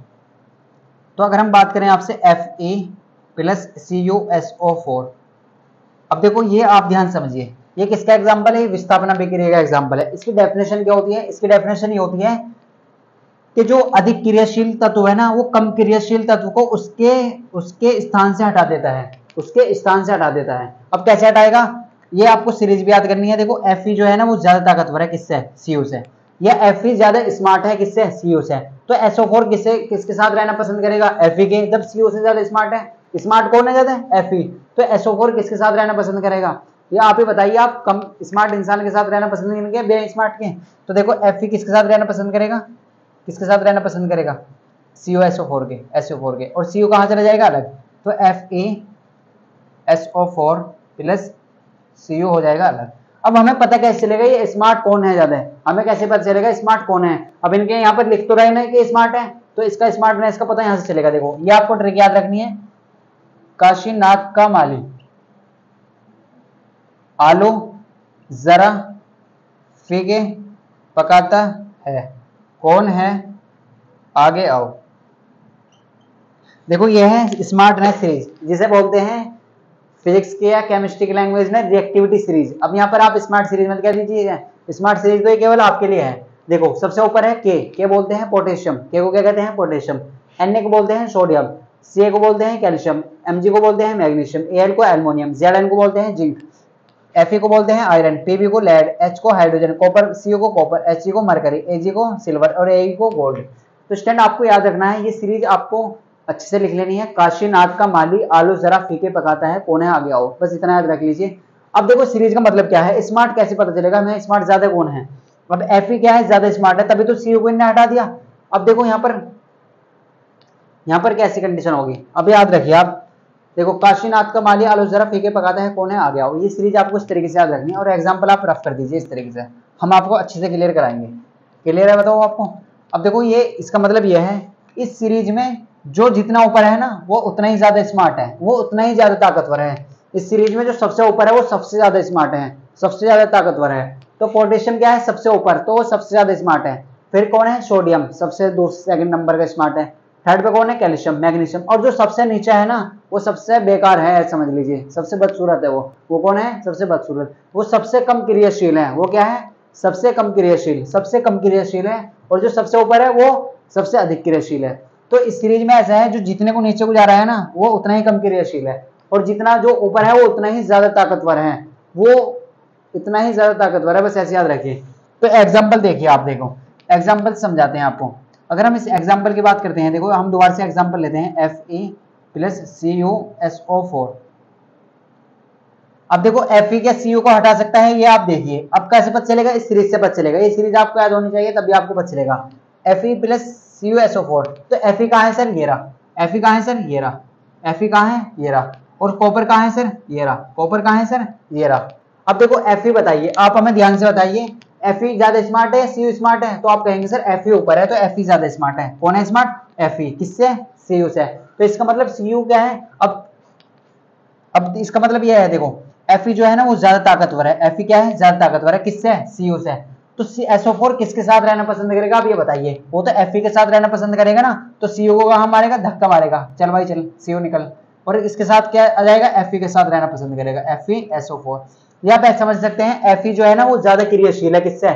तो अगर हम बात करें आपसे Fe प्लस CuSO4, अब देखो ये आप ध्यान समझिए, ये किसका एग्जाम्पल है, विस्थापन अभिक्रिया का एग्जाम्पल है। इसकी डेफिनेशन क्या होती है, इसकी डेफिनेशन ये होती है कि जो अधिक क्रियाशील तत्व है ना वो कम क्रियाशील तत्व को उसके स्थान से हटा देता है, उसके स्थान से हटा देता है। अब कैसे हटाएगा, ये आपको सीरीज भी याद करनी है। देखो Fe जो है ना वो ज्यादा ताकतवर है किससे, Cu से, या Fe ज्यादा स्मार्ट है किससे, Cu से, तो SO4 किसके साथ रहना पसंद करेगा, Fe के। जब Cu से ज्यादा स्मार्ट है, स्मार्ट कौन है ज्यादा, Fe, तो SO4 किसके साथ रहना पसंद करेगा, ये आप ही बताइए। आप कम स्मार्ट इंसान के साथ रहना पसंद करेंगे बे स्मार्ट के, तो देखो Fe किसके साथ रहना पसंद करेगा, किसके साथ रहना पसंद करेगा, CuSO4 के, SO4 के, और Cu कहाँ चला जाएगा अलग, तो FeSO4 प्लस Cu हो जाएगा अलग। अब हमें पता कैसे चलेगा ये स्मार्ट कौन है ज्यादा, हमें कैसे पता चलेगा स्मार्ट कौन है। अब इनके यहाँ पर लिख तो रहे ना कि स्मार्ट है, तो इसका स्मार्टनेस का पता यहाँ से चलेगा। देखो ये आपको ट्रिक याद रखनी है, काशीनाथ का माली आलू जरा फीके पकाता है, कौन है आगे आओ। देखो ये है स्मार्टनेस सीरीज, जिसे बोलते हैं फिजिक्स के या केमिस्ट्री की लैंग्वेज में रिएक्टिविटी सीरीज। अब यहाँ पर आप स्मार्ट सीरीज मत कह दीजिए, स्मार्ट सीरीज तो ये केवल आपके लिए है। देखो सबसे ऊपर है के बोलते हैं पोटेशियम, के को क्या कहते हैं पोटेशियम, Na को बोलते हैं सोडियम, Ca को बोलते हैं कैल्शियम, Mg को बोलते हैं मैग्नीशियम, Al को एल्युमिनियम, Zn को बोलते हैं जिंक, Fe को बोलते हैं आयरन, Pb को लेड, H को हाइड्रोजन, कॉपर, Cu को कॉपर, He को मरकरी, Ag को सिल्वर और Ae को गोल्ड। तो स्टूडेंट आपको याद रखना है, ये सीरीज आपको अच्छे से लिख लेनी है। काशीनाथ का माली आलू जरा फीके पकाता है, कौन है आगे आओ, बस इतना याद रख लीजिए। अब देखो सीरीज का मतलब क्या है, स्मार्ट कैसे पता चलेगा हमें, स्मार्ट ज्यादा कौन है। अब Fe क्या है, ज्यादा स्मार्ट है, तभी तो Cu को इन्हें हटा दिया। अब देखो यहाँ पर कैसी कंडीशन होगी, अब याद रखिए आप। देखो काशीनाथ का माली आलू जरा फीके पकाता है, कौन है आगे आओ, ये सीरीज आपको इस तरीके से याद रखनी है, और एग्जाम्पल आप रफ कर दीजिए इस तरीके से, हम आपको अच्छे से क्लियर कराएंगे। क्लियर है बताओ आपको। अब देखो ये इसका मतलब ये है, इस सीरीज में जो जितना ऊपर है ना वो उतना ही ज्यादा स्मार्ट है, वो उतना ही ज्यादा ताकतवर है। इस सीरीज में जो सबसे ऊपर है वो सबसे ज्यादा स्मार्ट है, सबसे ज्यादा ताकतवर है। तो पोटेशियम क्या है सबसे ऊपर, तो वो सबसे ज्यादा स्मार्ट है। फिर कौन है, सोडियम सबसे सेकंड नंबर का स्मार्ट है। थर्ड पे कौन है, कैल्शियम, मैग्नीशियम, और जो सबसे नीचे है ना वो सबसे बेकार है, समझ लीजिए सबसे बदसूरत है। वो कौन है, सबसे बदसूरत, वो सबसे कम क्रियाशील है। वो क्या है, सबसे कम क्रियाशील, सबसे कम क्रियाशील है। और जो सबसे ऊपर है वो सबसे अधिक क्रियाशील है। तो इस सीरीज में ऐसा है, जो जितने को नीचे को जा रहा है ना वो उतना ही कम क्रियाशील है, और जितना जो ऊपर है वो उतना ही ज्यादा ताकतवर है, वो इतना ही ज्यादा ताकतवर है, बस ऐसे याद रखिए। तो एग्जाम्पल देखिए आप, देखो एग्जाम्पल समझाते हैं आपको। अगर हम इस एग्जाम्पल की बात करते हैं, देखो हम दोबारा से एग्जाम्पल लेते हैं, Fe प्लस CuSO4, अब देखो Fe क्या Cu को हटा सकता है, ये आप देखिए। अब कैसे पता चलेगा, इस सीरीज से पता चलेगा। ये सीरीज आपको याद होनी चाहिए, तभी आपको पता चलेगा। Fe प्लस CuSO4, तो Fe कहाँ है सर, ये रहा। Fe कहाँ है सर, ये रहा। Fe कहाँ है, ये रहा। और कॉपर कहाँ है सर, ये रहा। कॉपर कहाँ है सर, ये रहा। अब देखो Fe बताइए, आप हमें ध्यान से बताइए, Fe ज्यादा स्मार्ट है या Cu स्मार्ट है? तो आप कहेंगे सर Fe ऊपर है, तो Fe ज्यादा स्मार्ट है। कौन है स्मार्ट, Fe। किससे, Cu से। तो इसका मतलब Cu क्या है, अब इसका मतलब यह है, देखो Fe जो है ना वो ज्यादा ताकतवर है। Fe क्या है, ज्यादा ताकतवर है। किससे, Cu से। तो SO4 किसके साथ रहना पसंद करेगा, आप ये बताइए। वो तो Fe के साथ रहना पसंद करेगा ना, तो Cu को कहां मारेगा, धक्का मारेगा। चल भाई चल, Cu निकल। और इसके साथ क्या आ जाएगा, Fe के साथ रहना पसंद करेगा, FeSO4। या आप समझ सकते हैं Fe जो है ना वो ज्यादा क्रियाशील है, किससे,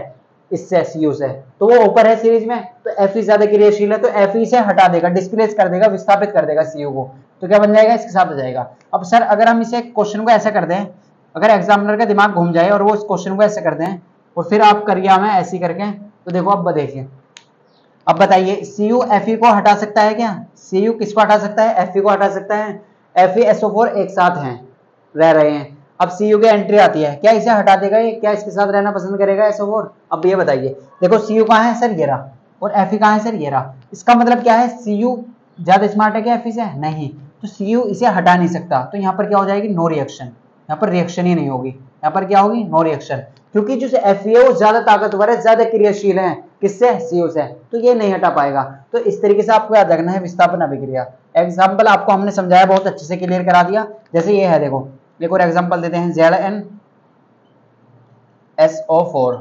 इससे, Cu से। तो वो ऊपर है सीरीज में, तो Fe ज्यादा क्रियाशील है, तो Fe से हटा देगा, डिस्प्लेस कर देगा, विस्थापित कर देगा Cu को। तो क्या बन जाएगा, इसके साथ हो जाएगा। अब सर अगर हम इसे क्वेश्चन को ऐसा कर दें, अगर एग्जामिनर का दिमाग घूम जाए और वो इस क्वेश्चन को ऐसे कर दें और फिर आप करिए हमें ऐसी करके, तो देखो अब देखिए, अब बताइए Cu Fe को हटा सकता है क्या? Cu किसको हटा सकता है, Fe को हटा सकता है। FeSO4 एक साथ हैं, रह रहे हैं। अब Cu की एंट्री आती है, क्या इसे हटा देगा ये, क्या इसके साथ रहना पसंद करेगा SO4? अब ये बताइए, देखो Cu कहाँ है सर, ये रहा। और Fe कहाँ है सर, ये रहा। इसका मतलब क्या है, Cu ज्यादा स्मार्ट है क्या Fe से? नहीं। तो Cu इसे हटा नहीं सकता, तो यहाँ पर क्या हो जाएगी, नो रिएक्शन। यहाँ पर रिएक्शन ही नहीं होगी। यहाँ पर क्या होगी, नो रिएक्शन। क्योंकि जो Fe है वो ज्यादा ताकतवर है, ज्यादा क्रियाशील है, किससे, Cu से। तो ये नहीं हटा पाएगा। तो इस तरीके से आपको याद रखना है विस्थापन अभिक्रिया। एग्जाम्पल आपको हमने समझाया, बहुत अच्छे से क्लियर करा दिया। जैसे ये है, देखो एक और एग्जाम्पल देते हैं, ZnSO4।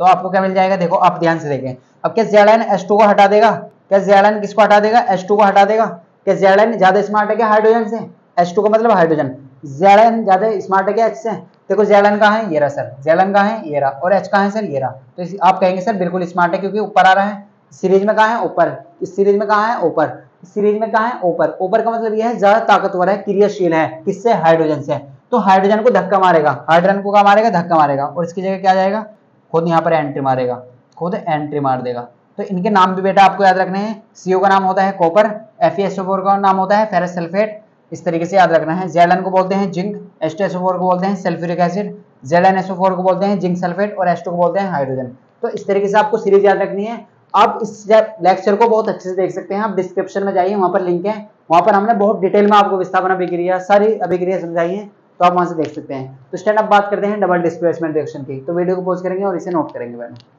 तो आपको क्या मिल जाएगा, देखो आप ध्यान से देखें। अब क्या ZnH2 को हटा देगा, क्या Zn किसको हटा देगा, H2 को हटा देगा। क्या Zn ज्यादा स्मार्ट है क्या हाइड्रोजन से? H2 का मतलब हाइड्रोजन। Zn ज्यादा स्मार्ट है क्या H से? देखो Zn कहाँ है, ये रहा सर। Zn कहाँ है, ये रहा। और H कहाँ है सर, ये रहा। तो आप कहेंगे सर बिल्कुल स्मार्ट है, क्योंकि ऊपर आ रहा है। सीरीज में कहाँ है, ऊपर। इस सीरीज में कहाँ है, ऊपर। इस सीरीज में कहाँ है, ऊपर। ऊपर का मतलब यह है ज्यादा ताकतवर है, क्रियाशील है, किससे, हाइड्रोजन से। तो हाइड्रोजन को धक्का मारेगा, हाइड्रोजन को क्या मारेगा, धक्का मारेगा। और इसकी जगह क्या जाएगा, खुद यहाँ पर एंट्री मारेगा, खुद एंट्री मार देगा। तो इनके नाम भी बेटा आपको याद रखने हैं। Cu का नाम होता है कॉपर, FeSO4 का नाम होता है फेरस सल्फेट। इस तरीके से याद रखना है। Zn को बोलते हैं जिंक, H2SO4 को बोलते हैं सल्फ्यूरिक एसिड, ZnSO4 को बोलते हैं जिंक सल्फेट और H2 को बोलते हैं हाइड्रोजन। तो इस तरीके से आपको सीरीज याद रखनी है। आप इस लेक्चर को बहुत अच्छे से देख सकते हैं, आप डिस्क्रिप्शन में जाइए, वहां पर लिंक है। वहां पर हमने बहुत डिटेल में आपको विस्थापन अभिक्रिया, सारी अभिक्रिया समझाई है, तो आप वहां से देख सकते हैं। तो स्टैंड अब बात करते हैं डबल डिस्प्लेसमेंट रिएक्शन की। तो वीडियो को पॉज करेंगे और इसे नोट करेंगे पहले।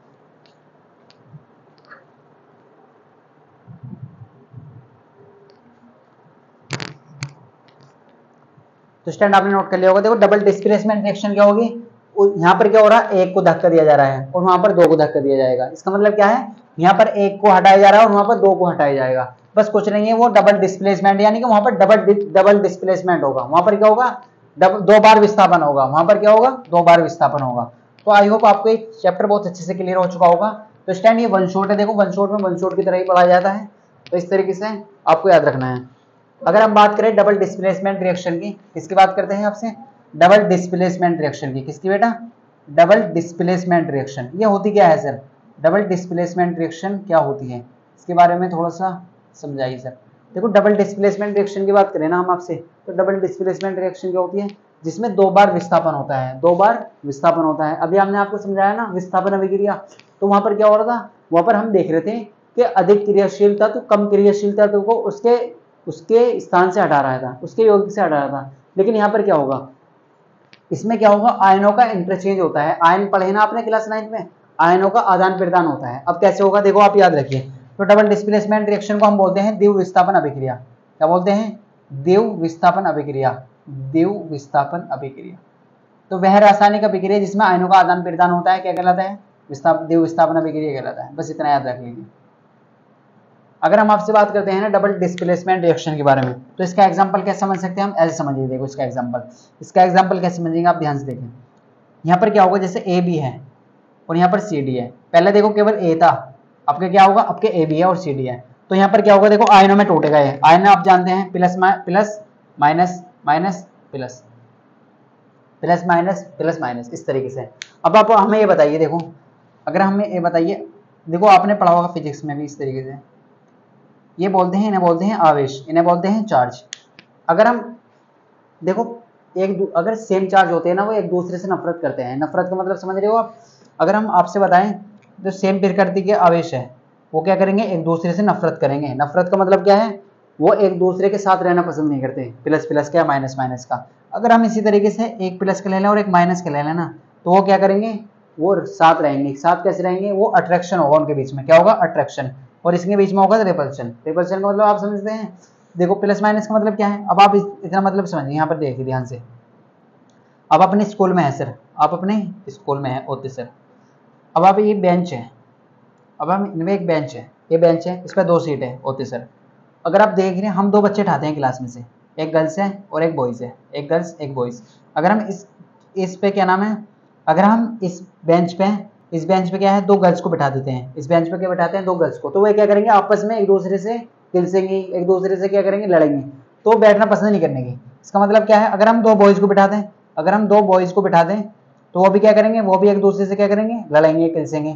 तो स्टैंड आपने नोट कर लिया होगा। देखो डबल डिस्प्लेसमेंट रिएक्शन क्या होगी, यहाँ पर क्या हो रहा है, एक को धक्का दिया जा रहा है और वहां पर दो को धक्का दिया जाएगा। इसका मतलब क्या है, यहाँ पर एक को हटाया जा रहा है और वहां पर दो को हटाया जाएगा। बस कुछ नहीं है, वो डबल डिस्प्लेसमेंट, यानी कि वहां पर डबल डिस्प्लेसमेंट होगा। वहां पर क्या होगा, दो बार विस्थापन होगा। वहां पर क्या होगा, दो बार विस्थापन होगा। तो आई होप आपको एक चैप्टर बहुत अच्छे से क्लियर हो चुका होगा। तो स्टैंड ये वन शॉट है, देखो वन शॉट में वन शॉट की तरह ही पढ़ाया जाता है। तो इस तरीके से आपको याद रखना है। अगर हम बात करें डबल डिस्प्लेसमेंट रिएक्शन की, किसकी बात करते हैं आपसे, डबल डिस्प्लेसमेंट रिएक्शन की। किसकी बेटा, डबल डिस्प्लेसमेंट रिएक्शन। ये होती क्या है सर, डबल डिस्प्लेसमेंट रिएक्शन क्या होती है, इसके बारे में थोड़ा सा समझाइए सर। देखो डबल डिस्प्लेसमेंट रिएक्शन की बात करें ना हम आपसे, तो डबल डिस्प्लेसमेंट रिएक्शन क्या होती है, जिसमें दो बार विस्थापन होता है, दो बार विस्थापन होता है। अभी हमने आपको समझाया ना विस्थापन अभिक्रिया, तो वहां पर क्या हो रहा था, वहां पर हम देख रहे थे कि अधिक क्रियाशीलता तो कम क्रियाशीलता तो को उसके स्थान से हटा रहा था, उसके योग से हटा रहा था। लेकिन यहाँ पर क्या होगा, इसमें क्या होगा, आयनों का इंटरचेंज होता है। आयन पढ़े ना आपने क्लास 9 में, आयनों का आदान प्रदान होता है। अब कैसे होगा, देखो आप याद रखिए। तो डबल डिस्प्लेसमेंट रिएक्शन को हम बोलते हैं द्विव विस्थापन अभिक्रिया। क्या बोलते हैं, द्विव विस्थापन अभिक्रिया, द्विव विस्थापन अभिक्रिया। तो वह रासायनिक अभिक्रिया जिसमें आयनों का आदान प्रदान होता है क्या कहलाता है, द्विव विस्थापन अभिक्रिया कहलाता है। बस इतना याद रख लीजिए। अगर हम आपसे बात करते हैं ना डबल डिस्प्लेसमेंट रिएक्शन के बारे में, तो इसका एग्जांपल कैसे समझ सकते हैं हम, ऐसे समझिए। देखो इसका एग्जांपल कैसे समझेंगे आप, ध्यान से देखें। यहाँ पर क्या होगा, जैसे ए बी है और यहाँ पर सी डी है। पहले देखो केवल ए था, आपके क्या होगा, आपके ए बी है और सी डी है। तो यहाँ पर क्या होगा, देखो आयनों में टूटेगा ये। आयन आप जानते हैं plus minus minus plus, plus minus plus minus, इस तरीके से। अब आप हमें ये बताइए, देखो अगर हमें ये बताइए, देखो आपने पढ़ा होगा फिजिक्स में भी इस तरीके से, ये बोलते हैं, इन्हें बोलते हैं आवेश, इन्हें बोलते हैं चार्ज। अगर हम देखो अगर सेम चार्ज होते हैं ना वो एक दूसरे से नफरत करते हैं। नफरत का मतलब समझ रहे हो आप? अगर हम आपसे बताएं जो सेम प्रकृति के आवेश है वो क्या करेंगे, एक दूसरे से नफरत करेंगे। नफरत का मतलब क्या है, वो एक दूसरे के साथ रहना पसंद नहीं करते, प्लस प्लस का या माइनस माइनस का। अगर हम इसी तरीके से एक प्लस का ले लें और एक माइनस का ले लें ना, तो वो क्या करेंगे, वो साथ रहेंगे। साथ कैसे रहेंगे, वो अट्रैक्शन होगा उनके बीच में। क्या होगा, अट्रैक्शन। और इसके बीच में होगा रिपल्शन। रिपल्शन का मतलब आप समझते हैं, देखो प्लस माइनस का मतलब क्या है। अब आप इतना मतलब समझिए, यहाँ पर देखिए ध्यान से। अब अपने स्कूल में है सर, आप अपने स्कूल में है होते सर। अब आप ये बेंच है, अब हम इनमें एक बेंच है, ये बेंच है, इस पर 2 सीट है होते सर। अगर आप देख रहे हैं, हम 2 बच्चे उठाते हैं क्लास में से, एक गर्ल्स है और एक बॉयज़ है, एक गर्ल्स एक बॉयज़। अगर हम इस पे क्या नाम है, अगर हम इस बेंच पे क्या है, 2 गर्ल्स को बिठा देते हैं। इस बेंच पे क्या बिठाते हैं, 2 गर्ल्स को, तो वो क्या करेंगे, आपस में एक दूसरे से किलसेंगी, एक दूसरे से क्या करेंगे, लड़ेंगे, तो बैठना पसंद नहीं करेंगे। इसका मतलब क्या है, अगर हम 2 बॉयज़ को बिठा दें, अगर हम 2 बॉयज़ को बिठा दें तो वो भी क्या करेंगे, वो भी एक दूसरे से क्या करेंगे, लड़ेंगे, किलसेंगे।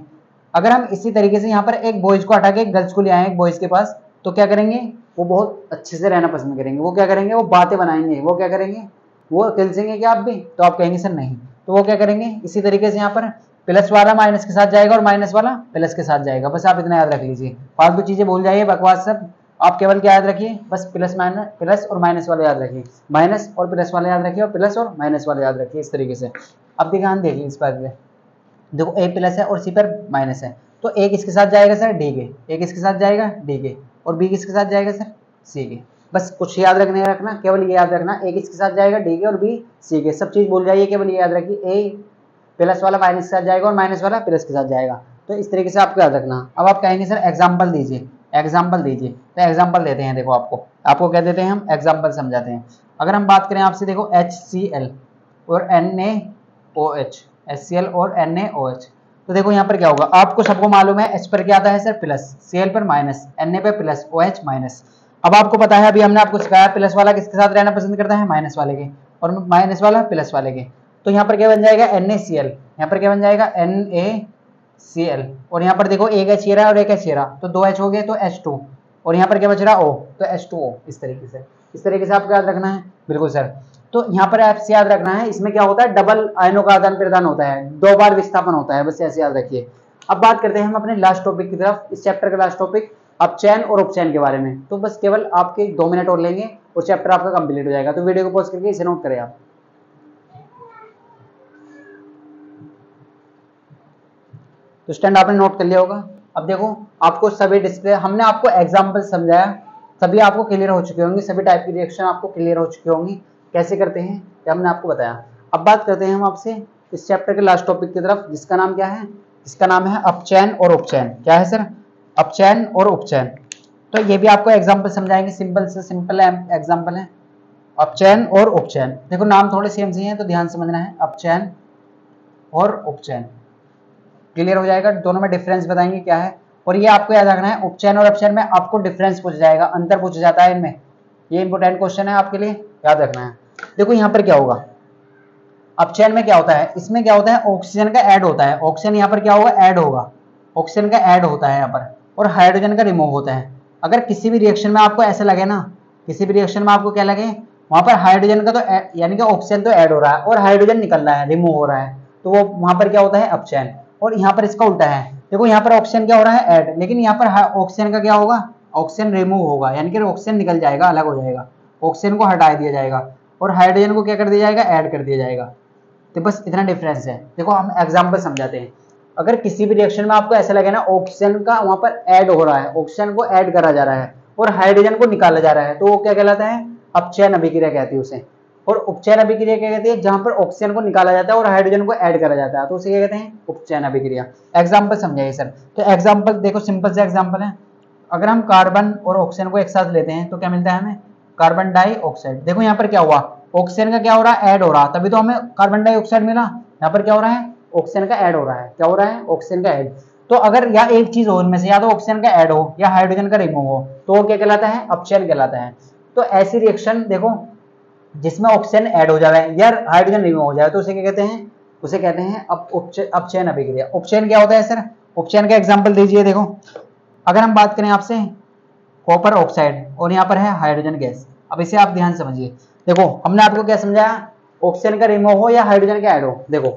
अगर हम इसी तरीके से यहाँ पर एक बॉयज़ को हटा के एक गर्ल्स को ले आए एक बॉयज़ के पास, तो क्या करेंगे, वो बहुत अच्छे से रहना पसंद करेंगे। वो क्या करेंगे, वो बातें बनाएंगे, वो क्या करेंगे, वो किलसेंगे क्या आप भी, तो आप कहेंगे सर नहीं। तो वो क्या करेंगे, इसी तरीके से यहाँ पर प्लस वाला माइनस के साथ जाएगा और माइनस वाला प्लस के साथ जाएगा। बस आप इतना याद रख लीजिए, फालतू चीजें भूल जाइए, बकवास सब। आप केवल क्या याद रखिए, बस प्लस माइनस, प्लस और माइनस वाले याद रखिए, माइनस और प्लस वाले याद रखिए, और प्लस और माइनस वाले याद रखिए, इस तरीके से। अब ध्यान देखिए इस पर, देखो ए प्लस है और सी पर माइनस है, तो ए किसके साथ जाएगा सर, डी के। ए किसके साथ जाएगा, डी के। और बी किसके साथ जाएगा सर, सी के। बस कुछ याद रखना, केवल ये याद रखना, ए किसके साथ जाएगा, डी के, और बी सी के। सब चीज भूल जाइए, केवल ये याद रखिए, ए प्लस वाला माइनस के साथ जाएगा और माइनस वाला प्लस के साथ जाएगा। तो इस तरीके से आपको याद रखना। अब आप कहेंगे सर एग्जाम्पल दीजिए, एग्जाम्पल दीजिए, तो एग्जाम्पल देते हैं। देखो आपको क्या देते हैं हम, एग्जाम्पल समझाते हैं। अगर हम बात करें आपसे, देखो HCl और NaOH, HCl और NaOH, तो देखो यहाँ पर क्या होगा, आपको सबको मालूम है H पर क्या आता है सर, प्लस, Cl पर माइनस, Na पे प्लस, OH माइनस। अब आपको पता है, अभी हमने आपको सिखाया प्लस वाला किसके साथ रहना पसंद करता है, माइनस वाले के, और माइनस वाला प्लस वाले के। तो यहाँ पर क्या बन जाएगा, NaCl, यहाँ पर क्या बन जाएगा, NaCl। और यहाँ पर देखो एक H ये रहा और एक H ये रहा, तो 2 H हो गए, तो H2, और यहाँ पर क्या बच रहा, O, तो H2O। इस तरीके से आपको याद रखना है। बिल्कुल सर। तो यहाँ पर आपसे याद रखना है, इसमें क्या होता है, डबल आयनों का आदान प्रदान होता है, 2 बार विस्थापन होता है, बस ऐसे याद रखिए। अब बात करते हैं हम अपने लास्ट टॉपिक की तरफ, इस चैप्टर का लास्ट टॉपिक, अपचयन और उपचयन के बारे में। तो बस केवल आपके 2 मिनट और लेंगे और चैप्टर आपका कंप्लीट हो जाएगा। तो वीडियो को पॉज करके इसे नोट करें आप। तो स्टैंड आपने नोट कर लिया होगा। अब देखो आपको सभी डिस्प्ले, हमने आपको एग्जाम्पल समझाया, सभी आपको क्लियर हो चुके होंगे, सभी टाइप की रिएक्शन आपको क्लियर हो चुकी होंगी, कैसे करते हैं ये हमने आपको बताया। अब बात करते हैं हम आपसे इस चैप्टर के लास्ट टॉपिक की तरफ, जिसका नाम क्या है, जिसका नाम है अपचयन और उपचयन। क्या है सर, अपचयन और उपचयन। तो ये भी आपको एग्जाम्पल समझाएंगे, सिंपल से सिंपल एग्जाम्पल है, अपचयन और उपचयन। देखो नाम थोड़े सेम से हैं, तो ध्यान समझना है, अपचयन और उपचयन, क्लियर हो जाएगा। दोनों में डिफरेंस बताएंगे क्या है, और ये आपको याद रखना है, उपचयन और अपचयन में आपको डिफरेंस पूछा जाएगा, अंतर पूछा जाता है इनमें। ये इंपोर्टेंट क्वेश्चन है आपके लिए, याद रखना है। देखो यहाँ पर क्या होगा, अपचयन में क्या होता है, इसमें क्या होता है, ऑक्सीजन का ऐड होता है, ऑक्सीजन यहाँ पर क्या होगा, ऐड होगा, ऑक्सीजन का ऐड होता है यहाँ पर, और हाइड्रोजन का रिमूव होता है। अगर किसी भी रिएक्शन में आपको ऐसा लगे ना, किसी भी रिएक्शन में आपको क्या लगे, वहां पर हाइड्रोजन का तो यानी कि ऑक्सीजन तो ऐड हो रहा है और हाइड्रोजन निकल रहा है, रिमूव हो रहा है, तो वो वहां पर क्या होता है, अपचयन। और यहाँ पर इसका उल्टा है, देखो यहाँ पर ऑक्सीजन क्या हो रहा है, ऐड, लेकिन यहाँ पर ऑक्सीजन का क्या होगा, ऑक्सीजन रिमूव होगा, यानी कि ऑक्सीजन निकल जाएगा, अलग हो जाएगा, ऑक्सीजन को हटा दिया जाएगा, और हाइड्रोजन को क्या कर दिया जाएगा, ऐड कर दिया जाएगा। तो बस इतना डिफरेंस है। देखो हम एग्जाम्पल समझाते हैं। अगर किसी भी रिएक्शन में आपको ऐसा लगे ना, ऑक्सीजन का वहां पर ऐड हो रहा है, ऑक्सीजन को ऐड करा जा रहा है और हाइड्रोजन को निकाला जा रहा है, तो वो क्या कहलाता है, अपचयन अभिक्रिया कहती है उसे। और उपचयन अभिक्रिया क्या कहती है, जहां पर ऑक्सीजन को निकाला जाता है और हाइड्रोजन को ऐड करा जाता है, तो उसे क्या कहते हैं, उपचयन अभिक्रिया। एग्जाम्पल समझाइए सर। तो एग्जाम्पल देखो, सिंपल से एग्जाम्पल है, अगर हम कार्बन और ऑक्सीजन को एक साथ लेते हैं तो क्या मिलता है हमें, कार्बन डाइऑक्साइड। देखो यहाँ पर क्या हुआ, ऑक्सीजन का क्या हो रहा है, ऐड हो रहा, तभी तो हमें कार्बन डाइऑक्साइड मिला। यहाँ पर क्या हो रहा है, ऑक्सीजन का ऐड हो रहा है, क्या हो रहा है, ऑक्सीजन का ऐड। तो अगर या एक चीज हो इनमें से, या तो ऑक्सीजन का ऐड हो या हाइड्रोजन का रिमूव हो, तो वो क्या कहलाता है, अपचयन कहलाता है। तो ऐसी रिएक्शन देखो जिसमें ऑक्सीजन ऐड हो जाए या हाइड्रोजन रिमूव हो जाए, तो उसे क्या कहते हैं, उसे कहते हैं अपचयन अभिक्रिया। उपचयन क्या होता है सर, उपचयन का एग्जाम्पल दीजिए। देखो अगर हम बात करें आपसे कॉपर ऑक्साइड और यहाँ पर है हाइड्रोजन गैस, अब इसे आप ध्यान समझिए। देखो हमने आपको क्या समझाया, ऑक्सीजन का रिमूव हो या हाइड्रोजन का ऐड हो। देखो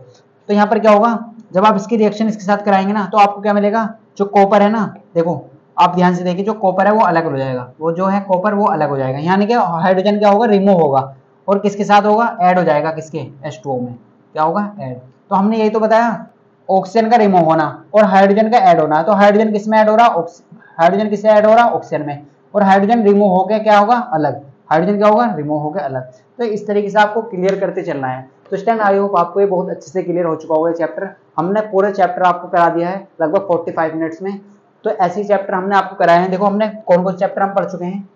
तो यहाँ पर क्या होगा, जब आप इसकी रिएक्शन इसके साथ कराएंगे ना तो आपको क्या मिलेगा, जो कॉपर है ना, देखो आप ध्यान से देखिए, जो कॉपर है वो अलग हो जाएगा, वो जो है कॉपर वो अलग हो जाएगा, यानी कि हाइड्रोजन क्या होगा, रिमूव होगा और किसके साथ होगा, ऐड हो जाएगा, किसके, H2O में क्या होगा, ऐड। तो हमने यही तो बताया, ऑक्सीजन का रिमूव होना और हाइड्रोजन का ऐड होना। तो हाइड्रोजन किस में ऐड हो रहा, हाइड्रोजन किससे ऐड हो रहा, ऑक्सीजन में, और हाइड्रोजन रिमूव होकर क्या होगा, अलग, हाइड्रोजन क्या होगा, रिमूव होकर अलग। तो इस तरीके से आपको क्लियर करते चलना है। तो स्टूडेंट आई होप आपको ये बहुत अच्छे से क्लियर हो चुका होगा चैप्टर। हमने पूरे चैप्टर आपको करा दिया है लगभग 45 मिनट्स में। तो ऐसे चैप्टर हमने आपको कराए हैं। देखो हमने कौन कौन से चैप्टर हम पढ़ चुके हैं।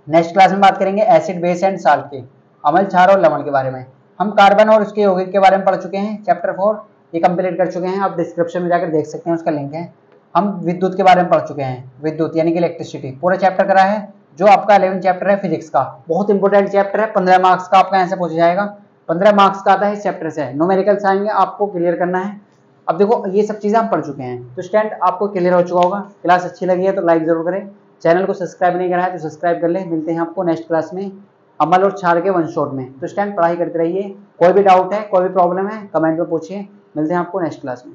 नेक्स्ट क्लास में बात करेंगे एसिड बेस एंड साल्ट के, अम्ल क्षार और लवण के बारे में। हम कार्बन और उसके यौगिक के बारे में पढ़ चुके हैं, चैप्टर 4 ये कंप्लीट कर चुके हैं, आप डिस्क्रिप्शन में जाकर देख सकते हैं, उसका लिंक है। हम विद्युत के बारे में पढ़ चुके हैं, विद्युत यानी कि इलेक्ट्रिसिटी, पूरा चैप्टर करा है। जो आपका 11 चैप्टर है फिजिक्स का, बहुत इंपॉर्टेंट चैप्टर है, 15 मार्क्स का आपका ऐसे पूछा जाएगा, 15 मार्क्स का आता है इस चैप्टर से। न्यूमेरिकल्स आएंगे, आपको क्लियर करना है। अब देखो ये सब चीजें हम पढ़ चुके हैं, तो स्टूडेंट आपको क्लियर हो चुका होगा। क्लास अच्छी लगी है तो लाइक जरूर करें, चैनल को सब्सक्राइब नहीं करा है तो सब्सक्राइब कर ले। मिलते हैं आपको नेक्स्ट क्लास में अम्ल और क्षार के वन शॉट में। तो स्टूडेंट पढ़ाई करते रहिए, कोई भी डाउट है, कोई भी प्रॉब्लम है कमेंट में पूछिए। मिलते हैं आपको नेक्स्ट क्लास में।